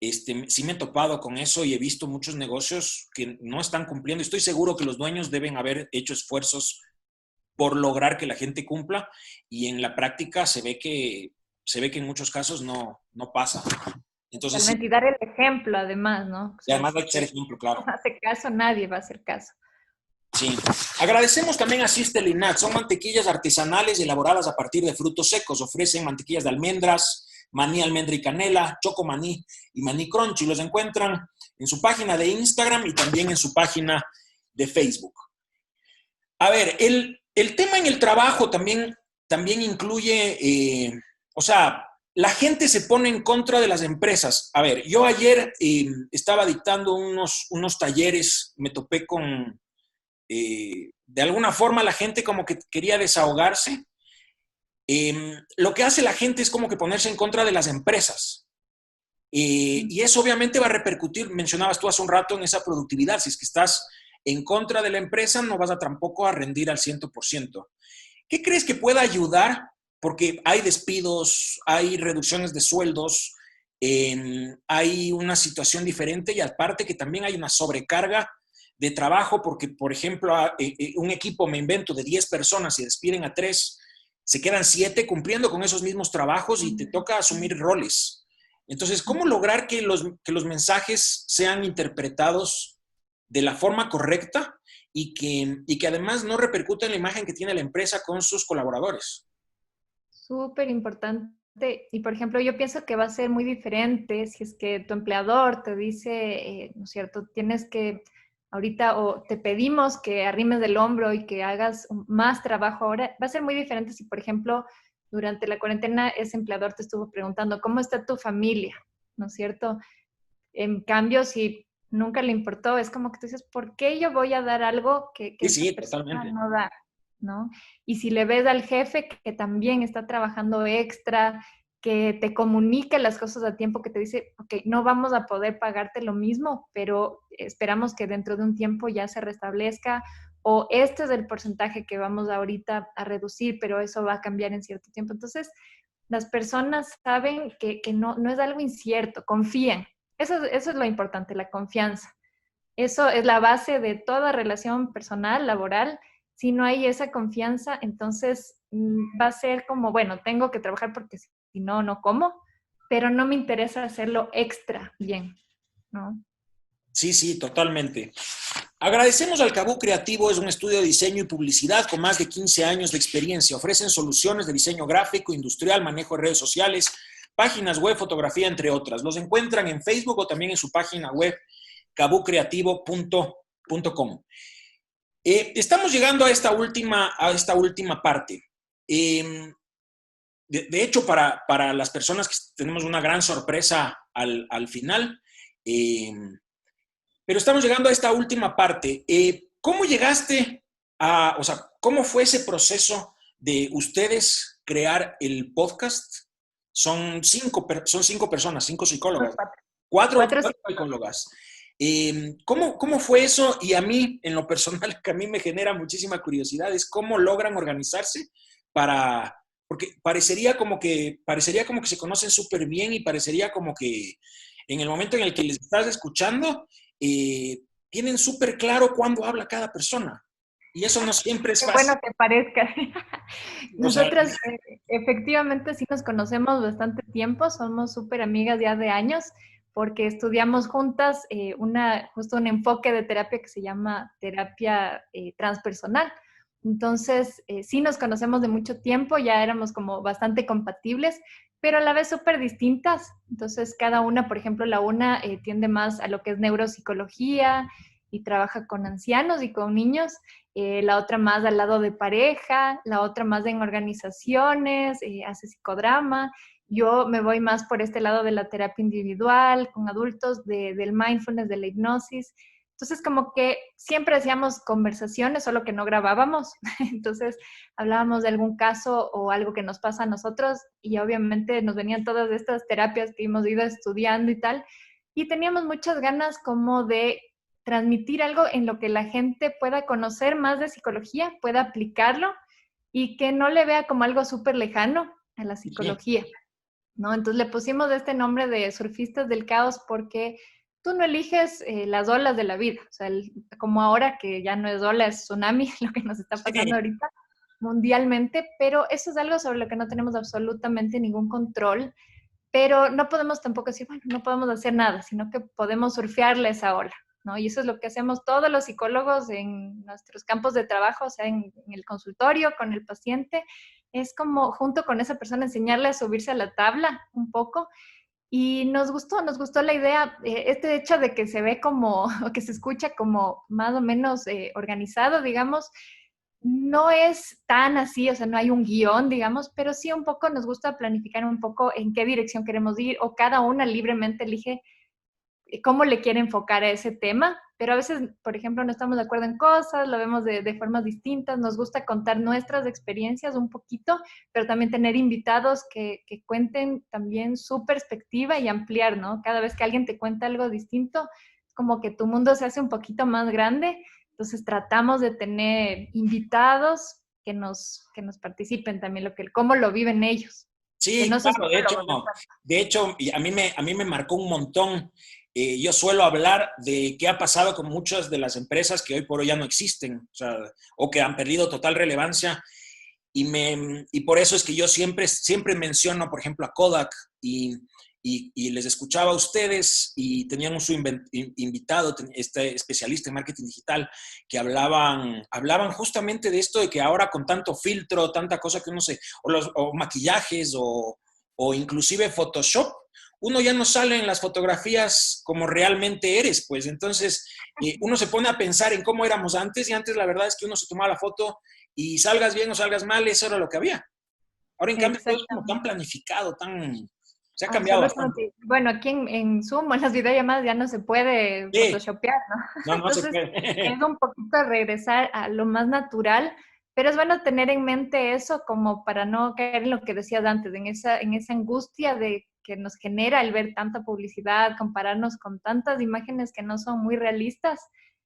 Sí me he topado con eso y he visto muchos negocios que no están cumpliendo. Estoy seguro que los dueños deben haber hecho esfuerzos por lograr que la gente cumpla, y en la práctica se ve que en muchos casos no pasa. Entonces sí, Totalmente. Y dar el ejemplo, además, ¿no? O y sea, además si hay es que ser que ejemplo, no claro. hace caso, nadie va a hacer caso. Sí. Agradecemos también a Sister Nut. Son mantequillas artesanales elaboradas a partir de frutos secos. Ofrecen mantequillas de almendras, maní, almendra y canela, choco maní y maní crunchy. Los encuentran en su página de Instagram y también en su página de Facebook. A ver, el tema en el trabajo también incluye, o sea, la gente se pone en contra de las empresas. A ver, yo ayer estaba dictando unos talleres, me topé con, de alguna forma la gente como que quería desahogarse. Lo que hace la gente es como que ponerse en contra de las empresas. Y eso obviamente va a repercutir, mencionabas tú hace un rato, en esa productividad. Si es que estás en contra de la empresa, no vas a tampoco a rendir al 100%. ¿Qué crees que pueda ayudar? Porque hay despidos, hay reducciones de sueldos, hay una situación diferente, y aparte que también hay una sobrecarga de trabajo porque, por ejemplo, un equipo, me invento, de 10 personas y despiden a 3, se quedan 7 cumpliendo con esos mismos trabajos y te toca asumir roles. Entonces, ¿cómo lograr que los mensajes sean interpretados de la forma correcta y que además no repercuta en la imagen que tiene la empresa con sus colaboradores? Súper importante. Y por ejemplo, yo pienso que va a ser muy diferente si es que tu empleador te dice, ¿no es cierto? Tienes que ahorita, o te pedimos que arrimes del hombro y que hagas más trabajo ahora. Va a ser muy diferente si, por ejemplo, durante la cuarentena ese empleador te estuvo preguntando, ¿cómo está tu familia? ¿No es cierto? En cambio, si nunca le importó, es como que tú dices, ¿por qué yo voy a dar algo que Sí, esta sí, persona totalmente. no da? ¿No? Y si le ves al jefe que también está trabajando extra, que te comunica las cosas a tiempo, que te dice, ok, no vamos a poder pagarte lo mismo, pero esperamos que dentro de un tiempo ya se restablezca, o este es el porcentaje que vamos ahorita a reducir, pero eso va a cambiar en cierto tiempo. Entonces, las personas saben que no es algo incierto, confían. Eso es lo importante, la confianza. Eso es la base de toda relación personal, laboral. Si no hay esa confianza, entonces va a ser como, bueno, tengo que trabajar porque si no, no como, pero no me interesa hacerlo extra bien, ¿no? Sí, sí, totalmente. Agradecemos al Cabú Creativo, es un estudio de diseño y publicidad con más de 15 años de experiencia. Ofrecen soluciones de diseño gráfico, industrial, manejo de redes sociales, páginas web, fotografía, entre otras. Los encuentran en Facebook o también en su página web cabucreativo.com. Estamos llegando a esta última parte. De hecho, para las personas que tenemos una gran sorpresa al final, eh, pero estamos llegando a esta última parte. ¿Cómo llegaste o sea, cómo fue ese proceso de ustedes crear el podcast? Son cinco personas, 5 psicólogas, cuatro, Cuatro, cuatro psicólogas. ¿Cómo fue eso? Y a mí, en lo personal, que a mí me genera muchísima curiosidad, es cómo logran organizarse para, porque parecería como que se conocen súper bien, y parecería como que en el momento en el que les estás escuchando, eh, tienen súper claro cuándo habla cada persona. Y eso no siempre es qué fácil. bueno que parezca. O sea, Nosotras efectivamente sí nos conocemos bastante tiempo, somos súper amigas ya de años, porque estudiamos juntas justo un enfoque de terapia que se llama terapia transpersonal. Entonces, sí nos conocemos de mucho tiempo, ya éramos como bastante compatibles, pero a la vez súper distintas. Entonces, cada una, por ejemplo, la una tiende más a lo que es neuropsicología y trabaja con ancianos y con niños, la otra más al lado de pareja, la otra más en organizaciones, hace psicodrama. Yo me voy más por este lado de la terapia individual, con adultos, del mindfulness, de la hipnosis. Entonces, como que siempre hacíamos conversaciones, solo que no grabábamos. Entonces, hablábamos de algún caso o algo que nos pasa a nosotros, y obviamente nos venían todas estas terapias que hemos ido estudiando y tal. Y teníamos muchas ganas como de transmitir algo en lo que la gente pueda conocer más de psicología, pueda aplicarlo y que no le vea como algo súper lejano a la sí, psicología, ¿no? Entonces le pusimos este nombre de surfistas del caos porque tú no eliges las olas de la vida, o sea, como ahora que ya no es ola, es tsunami lo que nos está pasando sí, ahorita. mundialmente, pero eso es algo sobre lo que no tenemos absolutamente ningún control, pero no podemos tampoco decir, bueno, no podemos hacer nada, sino que podemos surfearle esa ola, ¿no? Y eso es lo que hacemos todos los psicólogos en nuestros campos de trabajo, o sea, en el consultorio, con el paciente, es como junto con esa persona enseñarle a subirse a la tabla un poco. Y nos gustó la idea, este hecho de que se ve como, o que se escucha como más o menos organizado, digamos, no es tan así, o sea, no hay un guión, digamos, pero sí un poco nos gusta planificar un poco en qué dirección queremos ir, o cada una libremente elige cómo le quiere enfocar a ese tema, pero a veces, por ejemplo, no estamos de acuerdo en cosas, lo vemos de formas distintas, nos gusta contar nuestras experiencias un poquito, pero también tener invitados que cuenten también su perspectiva y ampliar, ¿no? Cada vez que alguien te cuenta algo distinto, es como que tu mundo se hace un poquito más grande, entonces tratamos de tener invitados que nos participen también, cómo lo viven ellos, que Sí, no son claro, psicólogos. de hecho, y a mí me marcó un montón. Yo suelo hablar de qué ha pasado con muchas de las empresas que hoy por hoy ya no existen, o sea, o que han perdido total relevancia. Y por eso es que yo siempre menciono, por ejemplo, a Kodak y les escuchaba a ustedes y tenían un su invitado, este especialista en marketing digital, que hablaban justamente de esto de que ahora con tanto filtro, tanta cosa que uno se, o maquillajes o inclusive Photoshop, uno ya no sale en las fotografías como realmente eres, pues entonces uno se pone a pensar en cómo éramos antes y antes la verdad es que uno se tomaba la foto y salgas bien o salgas mal, eso era lo que había. Ahora en cambio todo es como tan Exactamente. planificado, se ha cambiado bastante. Absolutamente. Bueno, aquí en Zoom, en las videollamadas ya no se puede Sí, photoshopear, ¿no? no, no se Entonces, puede. es un poquito regresar a lo más natural, pero es bueno tener en mente eso como para no caer en lo que decías antes, en esa angustia de que nos genera el ver tanta publicidad, compararnos con tantas imágenes que no son muy realistas.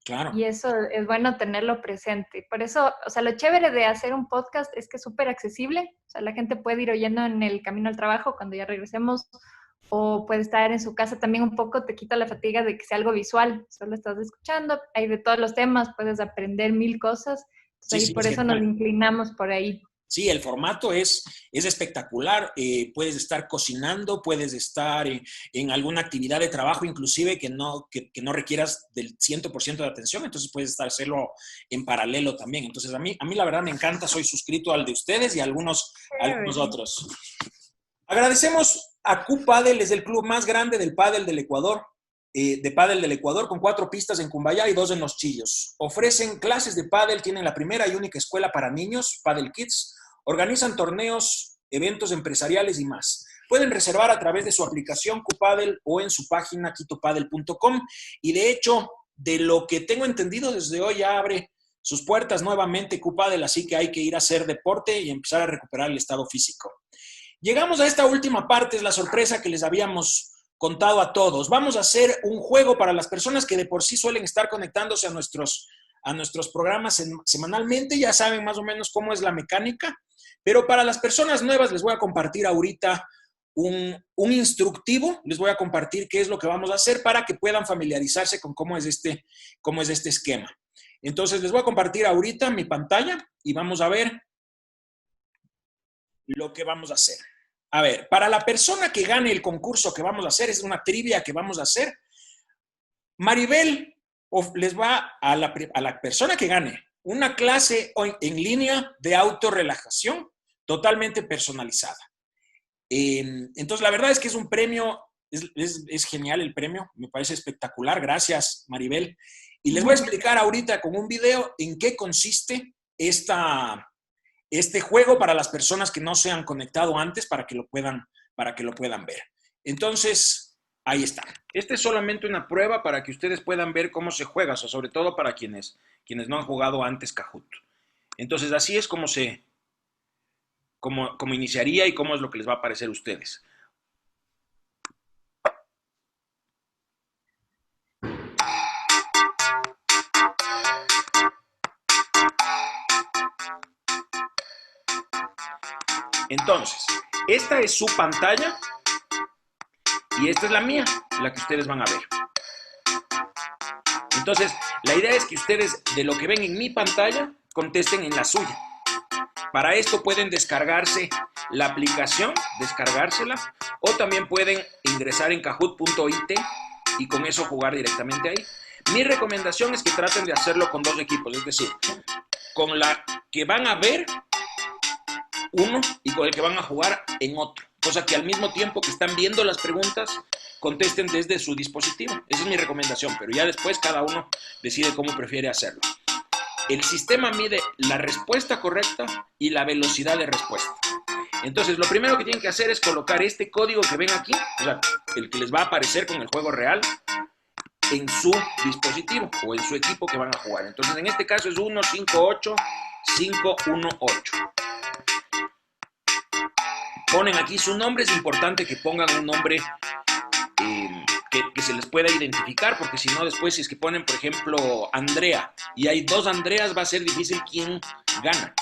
Claro. Y eso es bueno tenerlo presente. Por eso, o sea, lo chévere de hacer un podcast es que es súper accesible. O sea, la gente puede ir oyendo en el camino al trabajo cuando ya regresemos o puede estar en su casa también un poco, te quita la fatiga de que sea algo visual. Solo estás escuchando, hay de todos los temas, puedes aprender mil cosas. Entonces, Sí, ahí sí, por es eso nos genial. inclinamos por ahí. Sí, el formato es espectacular. Puedes estar cocinando, puedes estar en alguna actividad de trabajo, inclusive que no requieras del 100% de atención, entonces puedes estar hacerlo en paralelo también. Entonces a mí la verdad me encanta, soy suscrito al de ustedes y a algunos Chévere. otros. Agradecemos a Q-Padel, es el club más grande del pádel del Ecuador, con 4 pistas en Cumbayá y 2 en Los Chillos. Ofrecen clases de pádel, tienen la primera y única escuela para niños, Padel Kids, organizan torneos, eventos empresariales y más. Pueden reservar a través de su aplicación Q-Padel o en su página quitopadel.com y de hecho, de lo que tengo entendido, desde hoy ya abre sus puertas nuevamente Q-Padel, así que hay que ir a hacer deporte y empezar a recuperar el estado físico. Llegamos a esta última parte, es la sorpresa que les habíamos contado a todos. Vamos a hacer un juego para las personas que de por sí suelen estar conectándose a nuestros programas semanalmente, ya saben más o menos cómo es la mecánica, pero para las personas nuevas les voy a compartir ahorita un instructivo, les voy a compartir qué es lo que vamos a hacer para que puedan familiarizarse con cómo es este esquema. Entonces les voy a compartir ahorita mi pantalla y vamos a ver lo que vamos a hacer. A ver, para la persona que gane el concurso que vamos a hacer, es una trivia que vamos a hacer, Maribel les va a la persona que gane una clase en línea de autorrelajación totalmente personalizada. Entonces, la verdad es que es un premio, es genial el premio, me parece espectacular. Gracias, Maribel. Y les voy a explicar ahorita con un video en qué consiste este juego para las personas que no se han conectado antes para que lo puedan ver. Entonces, ahí está. Esta es solamente una prueba para que ustedes puedan ver cómo se juega, o sea, sobre todo para quienes no han jugado antes Kahoot. Entonces, así es como iniciaría y cómo es lo que les va a parecer a ustedes. Entonces, esta es su pantalla y esta es la mía, la que ustedes van a ver. Entonces, la idea es que ustedes, de lo que ven en mi pantalla, contesten en la suya. Para esto pueden descargarse la aplicación, descargársela, o también pueden ingresar en kahoot.it y con eso jugar directamente ahí. Mi recomendación es que traten de hacerlo con 2 equipos, es decir, con la que van a ver uno y con el que van a jugar en otro. Cosa que al mismo tiempo que están viendo las preguntas, contesten desde su dispositivo. Esa es mi recomendación, pero ya después cada uno decide cómo prefiere hacerlo. El sistema mide la respuesta correcta y la velocidad de respuesta. Entonces, lo primero que tienen que hacer es colocar este código que ven aquí, o sea, el que les va a aparecer con el juego real, en su dispositivo o en su equipo que van a jugar. Entonces, en este caso es 158518. Ponen aquí su nombre. Es importante que pongan un nombre que se les pueda identificar, porque si no después, si es que ponen, por ejemplo, Andrea, y hay 2 Andreas, va a ser difícil quién gana.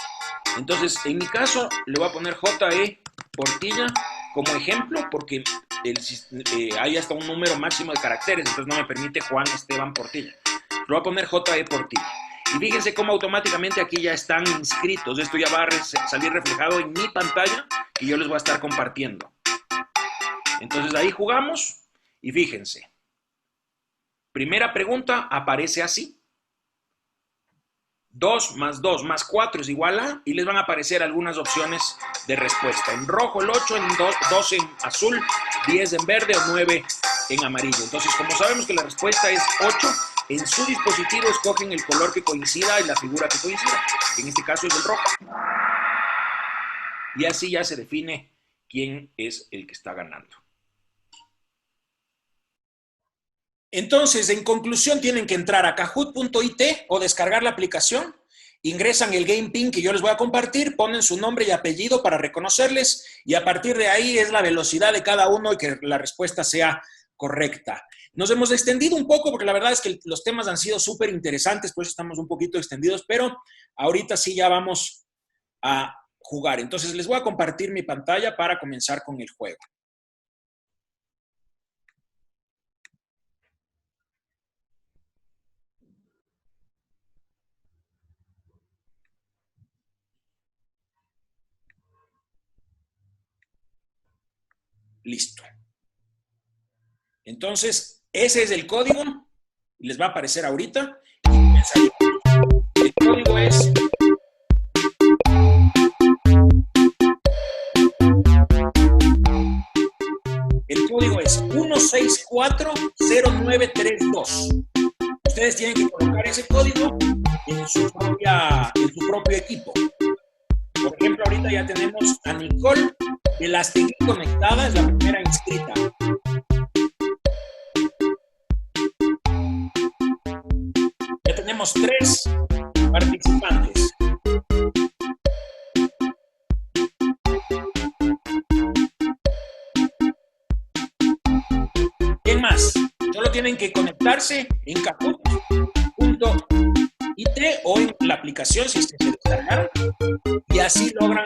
Entonces, en mi caso, le voy a poner J.E. Portilla como ejemplo, porque hay hasta un número máximo de caracteres, entonces no me permite Juan Esteban Portilla. Le voy a poner J.E. Portilla. Y fíjense cómo automáticamente aquí ya están inscritos. Esto ya va a salir reflejado en mi pantalla y yo les voy a estar compartiendo. Entonces ahí jugamos y fíjense. Primera pregunta aparece así. 2 más 2 más 4 es igual a, y les van a aparecer algunas opciones de respuesta. En rojo el 8, en 2 en azul, 10 en verde o 9 en amarillo. Entonces, como sabemos que la respuesta es 8, en su dispositivo escogen el color que coincida y la figura que coincida. En este caso es el rojo. Y así ya se define quién es el que está ganando. Entonces, en conclusión, tienen que entrar a kahoot.it o descargar la aplicación, ingresan el game pin que yo les voy a compartir, ponen su nombre y apellido para reconocerles y a partir de ahí es la velocidad de cada uno y que la respuesta sea correcta. Nos hemos extendido un poco porque la verdad es que los temas han sido súper interesantes, por eso estamos un poquito extendidos, pero ahorita sí ya vamos a jugar. Entonces, les voy a compartir mi pantalla para comenzar con el juego. Listo. Entonces, ese es el código. Les va a aparecer ahorita. El código es... El código es 1640932. Ustedes tienen que colocar ese código en su propio equipo. Por ejemplo, ahorita ya tenemos a Nicole Velastegui conectada, es la primera inscrita. Ya tenemos 3 participantes. ¿Quién más? Solo tienen que conectarse en kahoot.it o en la aplicación si se descargaron y así logran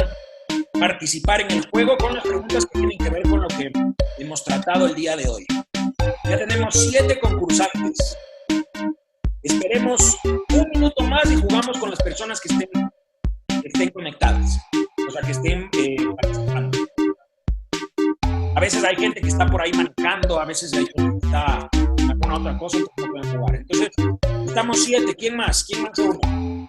participar en el juego con las preguntas que tienen que ver con lo que hemos tratado el día de hoy. Ya tenemos 7 concursantes. Esperemos un minuto más y jugamos con las personas que estén conectadas, o sea, que estén participando. A veces hay gente que está por ahí manejando, a veces hay gente que está en alguna otra cosa y no pueden jugar. Entonces, estamos 7. ¿Quién más? ¿Quién más se une?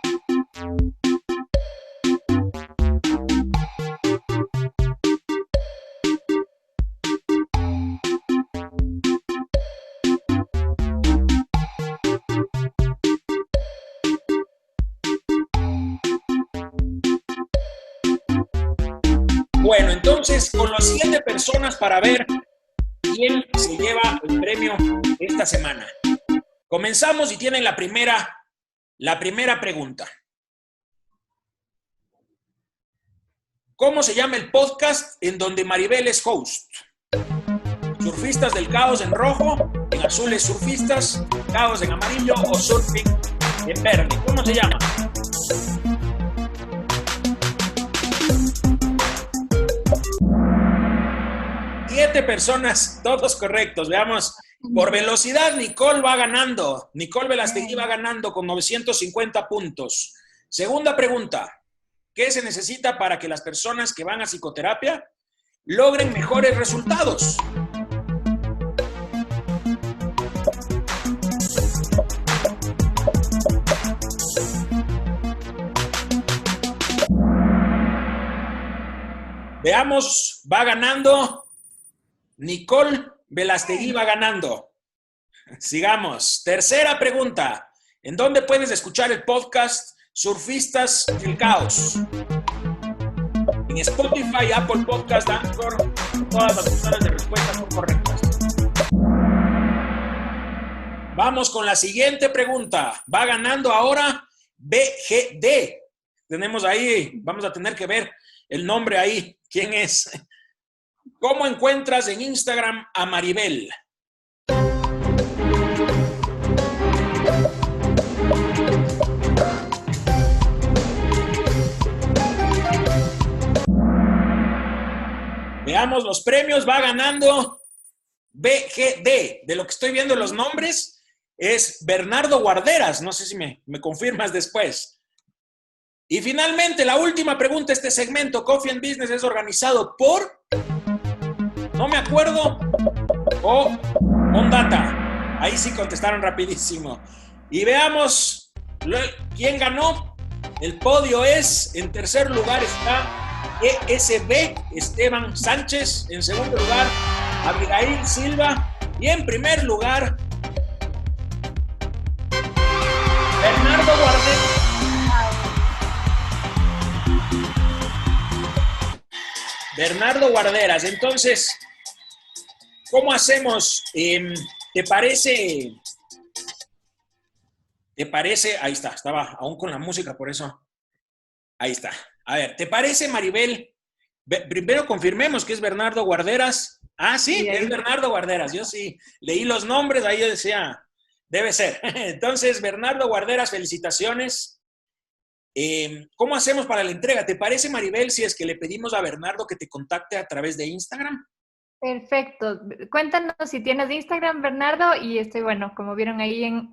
Bueno, entonces, con las 7 personas para ver quién se lleva el premio esta semana. Comenzamos y tienen la primera pregunta. ¿Cómo se llama el podcast en donde Maribel es host? Surfistas del Caos en rojo, en azul es Surfistas, Caos en amarillo o Surfing en verde. ¿Cómo se llama? Siete personas, todos correctos. Veamos, por velocidad Nicole va ganando. Nicole Velastegui va ganando con 950 puntos. Segunda pregunta. ¿Qué se necesita para que las personas que van a psicoterapia logren mejores resultados? Veamos, va ganando Nicole Velastegui, va ganando. Sigamos. Tercera pregunta. ¿En dónde puedes escuchar el podcast Surfistas del Caos? En Spotify, Apple Podcast, Anchor, todas las opciones de respuesta son correctas. Vamos con la siguiente pregunta. Va ganando ahora BGD. Tenemos ahí, vamos a tener que ver el nombre ahí. ¿Quién es? ¿Cómo encuentras en Instagram a Maribel? Veamos los premios. Va ganando BGD. De lo que estoy viendo los nombres es Bernardo Guarderas. No sé si me confirmas después. Y finalmente, la última pregunta de este segmento. Coffee and Business es organizado por... No me acuerdo. O OnData. Ahí sí contestaron rapidísimo. Y veamos quién ganó. El podio es, en tercer lugar está ESB, Esteban Sánchez. En segundo lugar, Abigail Silva. Y en primer lugar, Bernardo Guarderas. Bernardo Guarderas. Entonces, ¿cómo hacemos? ¿Te parece? Ahí está, estaba aún con la música, por eso. Ahí está. A ver, ¿te parece, Maribel? Primero confirmemos que es Bernardo Guarderas. Ah, sí, es Bernardo Guarderas. Yo sí leí los nombres, ahí yo decía, debe ser. Entonces, Bernardo Guarderas, felicitaciones. ¿Cómo hacemos para la entrega? ¿Te parece, Maribel, si es que le pedimos a Bernardo que te contacte a través de Instagram? Perfecto. Cuéntanos si tienes Instagram, Bernardo, y estoy, bueno, como vieron ahí en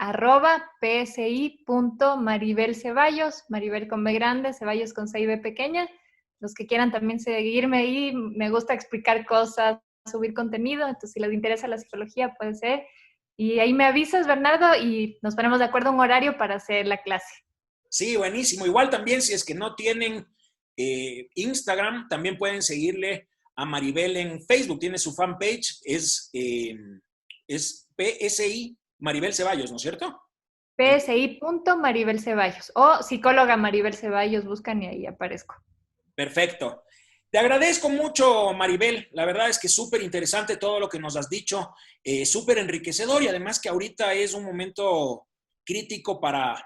@psi.maribelceballos, Maribel con B grande, Ceballos con C y B pequeña. Los que quieran también seguirme ahí, me gusta explicar cosas, subir contenido, entonces si les interesa la psicología puede ser. Y ahí me avisas, Bernardo, y nos ponemos de acuerdo en un horario para hacer la clase. Sí, buenísimo. Igual también, si es que no tienen Instagram, también pueden seguirle a Maribel en Facebook. Tiene su fanpage, es PSI Maribel Ceballos, ¿no es cierto? PSI.Maribel Ceballos o psicóloga Maribel Ceballos, buscan y ahí aparezco. Perfecto. Te agradezco mucho, Maribel. La verdad es que es súper interesante todo lo que nos has dicho, súper enriquecedor y además que ahorita es un momento crítico para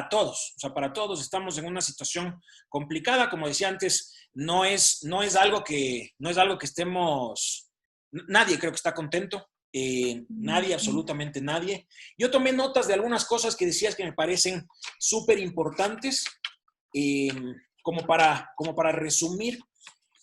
todos. O sea, para todos estamos en una situación complicada. Como decía antes, no es algo que estemos... Nadie creo que está contento. Nadie, absolutamente nadie. Yo tomé notas de algunas cosas que decías que me parecen súper importantes. Como para resumir,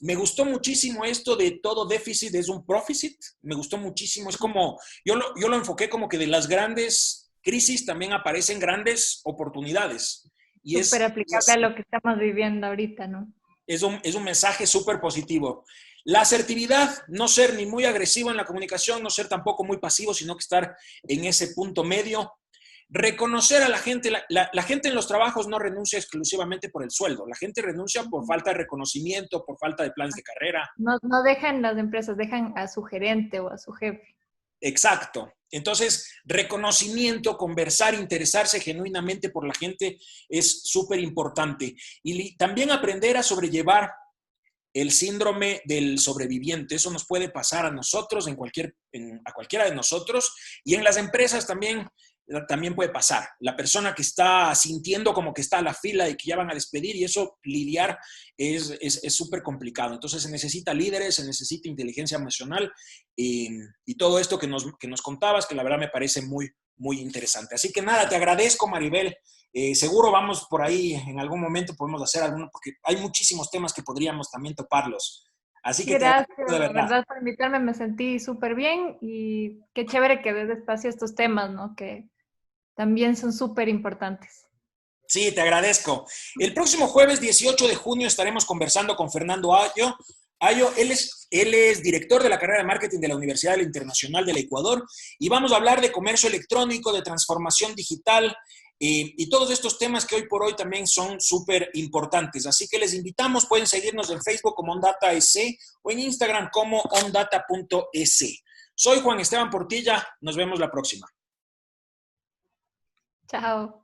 me gustó muchísimo esto de todo déficit es un profit. Me gustó muchísimo. Es como, yo lo enfoqué como que de las grandes crisis también aparecen grandes oportunidades. Y súper aplicable a lo que estamos viviendo ahorita, ¿no? Es un mensaje súper positivo. La asertividad, no ser ni muy agresivo en la comunicación, no ser tampoco muy pasivo, sino que estar en ese punto medio. Reconocer a la gente, la gente en los trabajos no renuncia exclusivamente por el sueldo, la gente renuncia por falta de reconocimiento, por falta de planes de carrera. No dejan las empresas, dejan a su gerente o a su jefe. Exacto. Entonces, reconocimiento, conversar, interesarse genuinamente por la gente es súper importante. Y también aprender a sobrellevar el síndrome del sobreviviente. Eso nos puede pasar a nosotros, a cualquiera de nosotros, y en las empresas también puede pasar. La persona que está sintiendo como que está a la fila y que ya van a despedir, y eso lidiar es súper complicado. Entonces se necesita líderes, se necesita inteligencia emocional y todo esto que nos contabas, que la verdad me parece muy, muy interesante. Así que nada, te agradezco, Maribel. Seguro vamos por ahí, en algún momento podemos hacer alguno, porque hay muchísimos temas que podríamos también toparlos. Así que gracias, te agradezco de verdad. La verdad, por invitarme, me sentí súper bien y qué chévere que des espacio a estos temas, ¿no? Que también son súper importantes. Sí, te agradezco. El próximo jueves 18 de junio estaremos conversando con Fernando Ayo. Él es director de la carrera de marketing de la Universidad Internacional del Ecuador y vamos a hablar de comercio electrónico, de transformación digital y todos estos temas que hoy por hoy también son súper importantes. Así que les invitamos, pueden seguirnos en Facebook como OnDataEC o en Instagram como ondata.es. Soy Juan Esteban Portilla, nos vemos la próxima. Chao.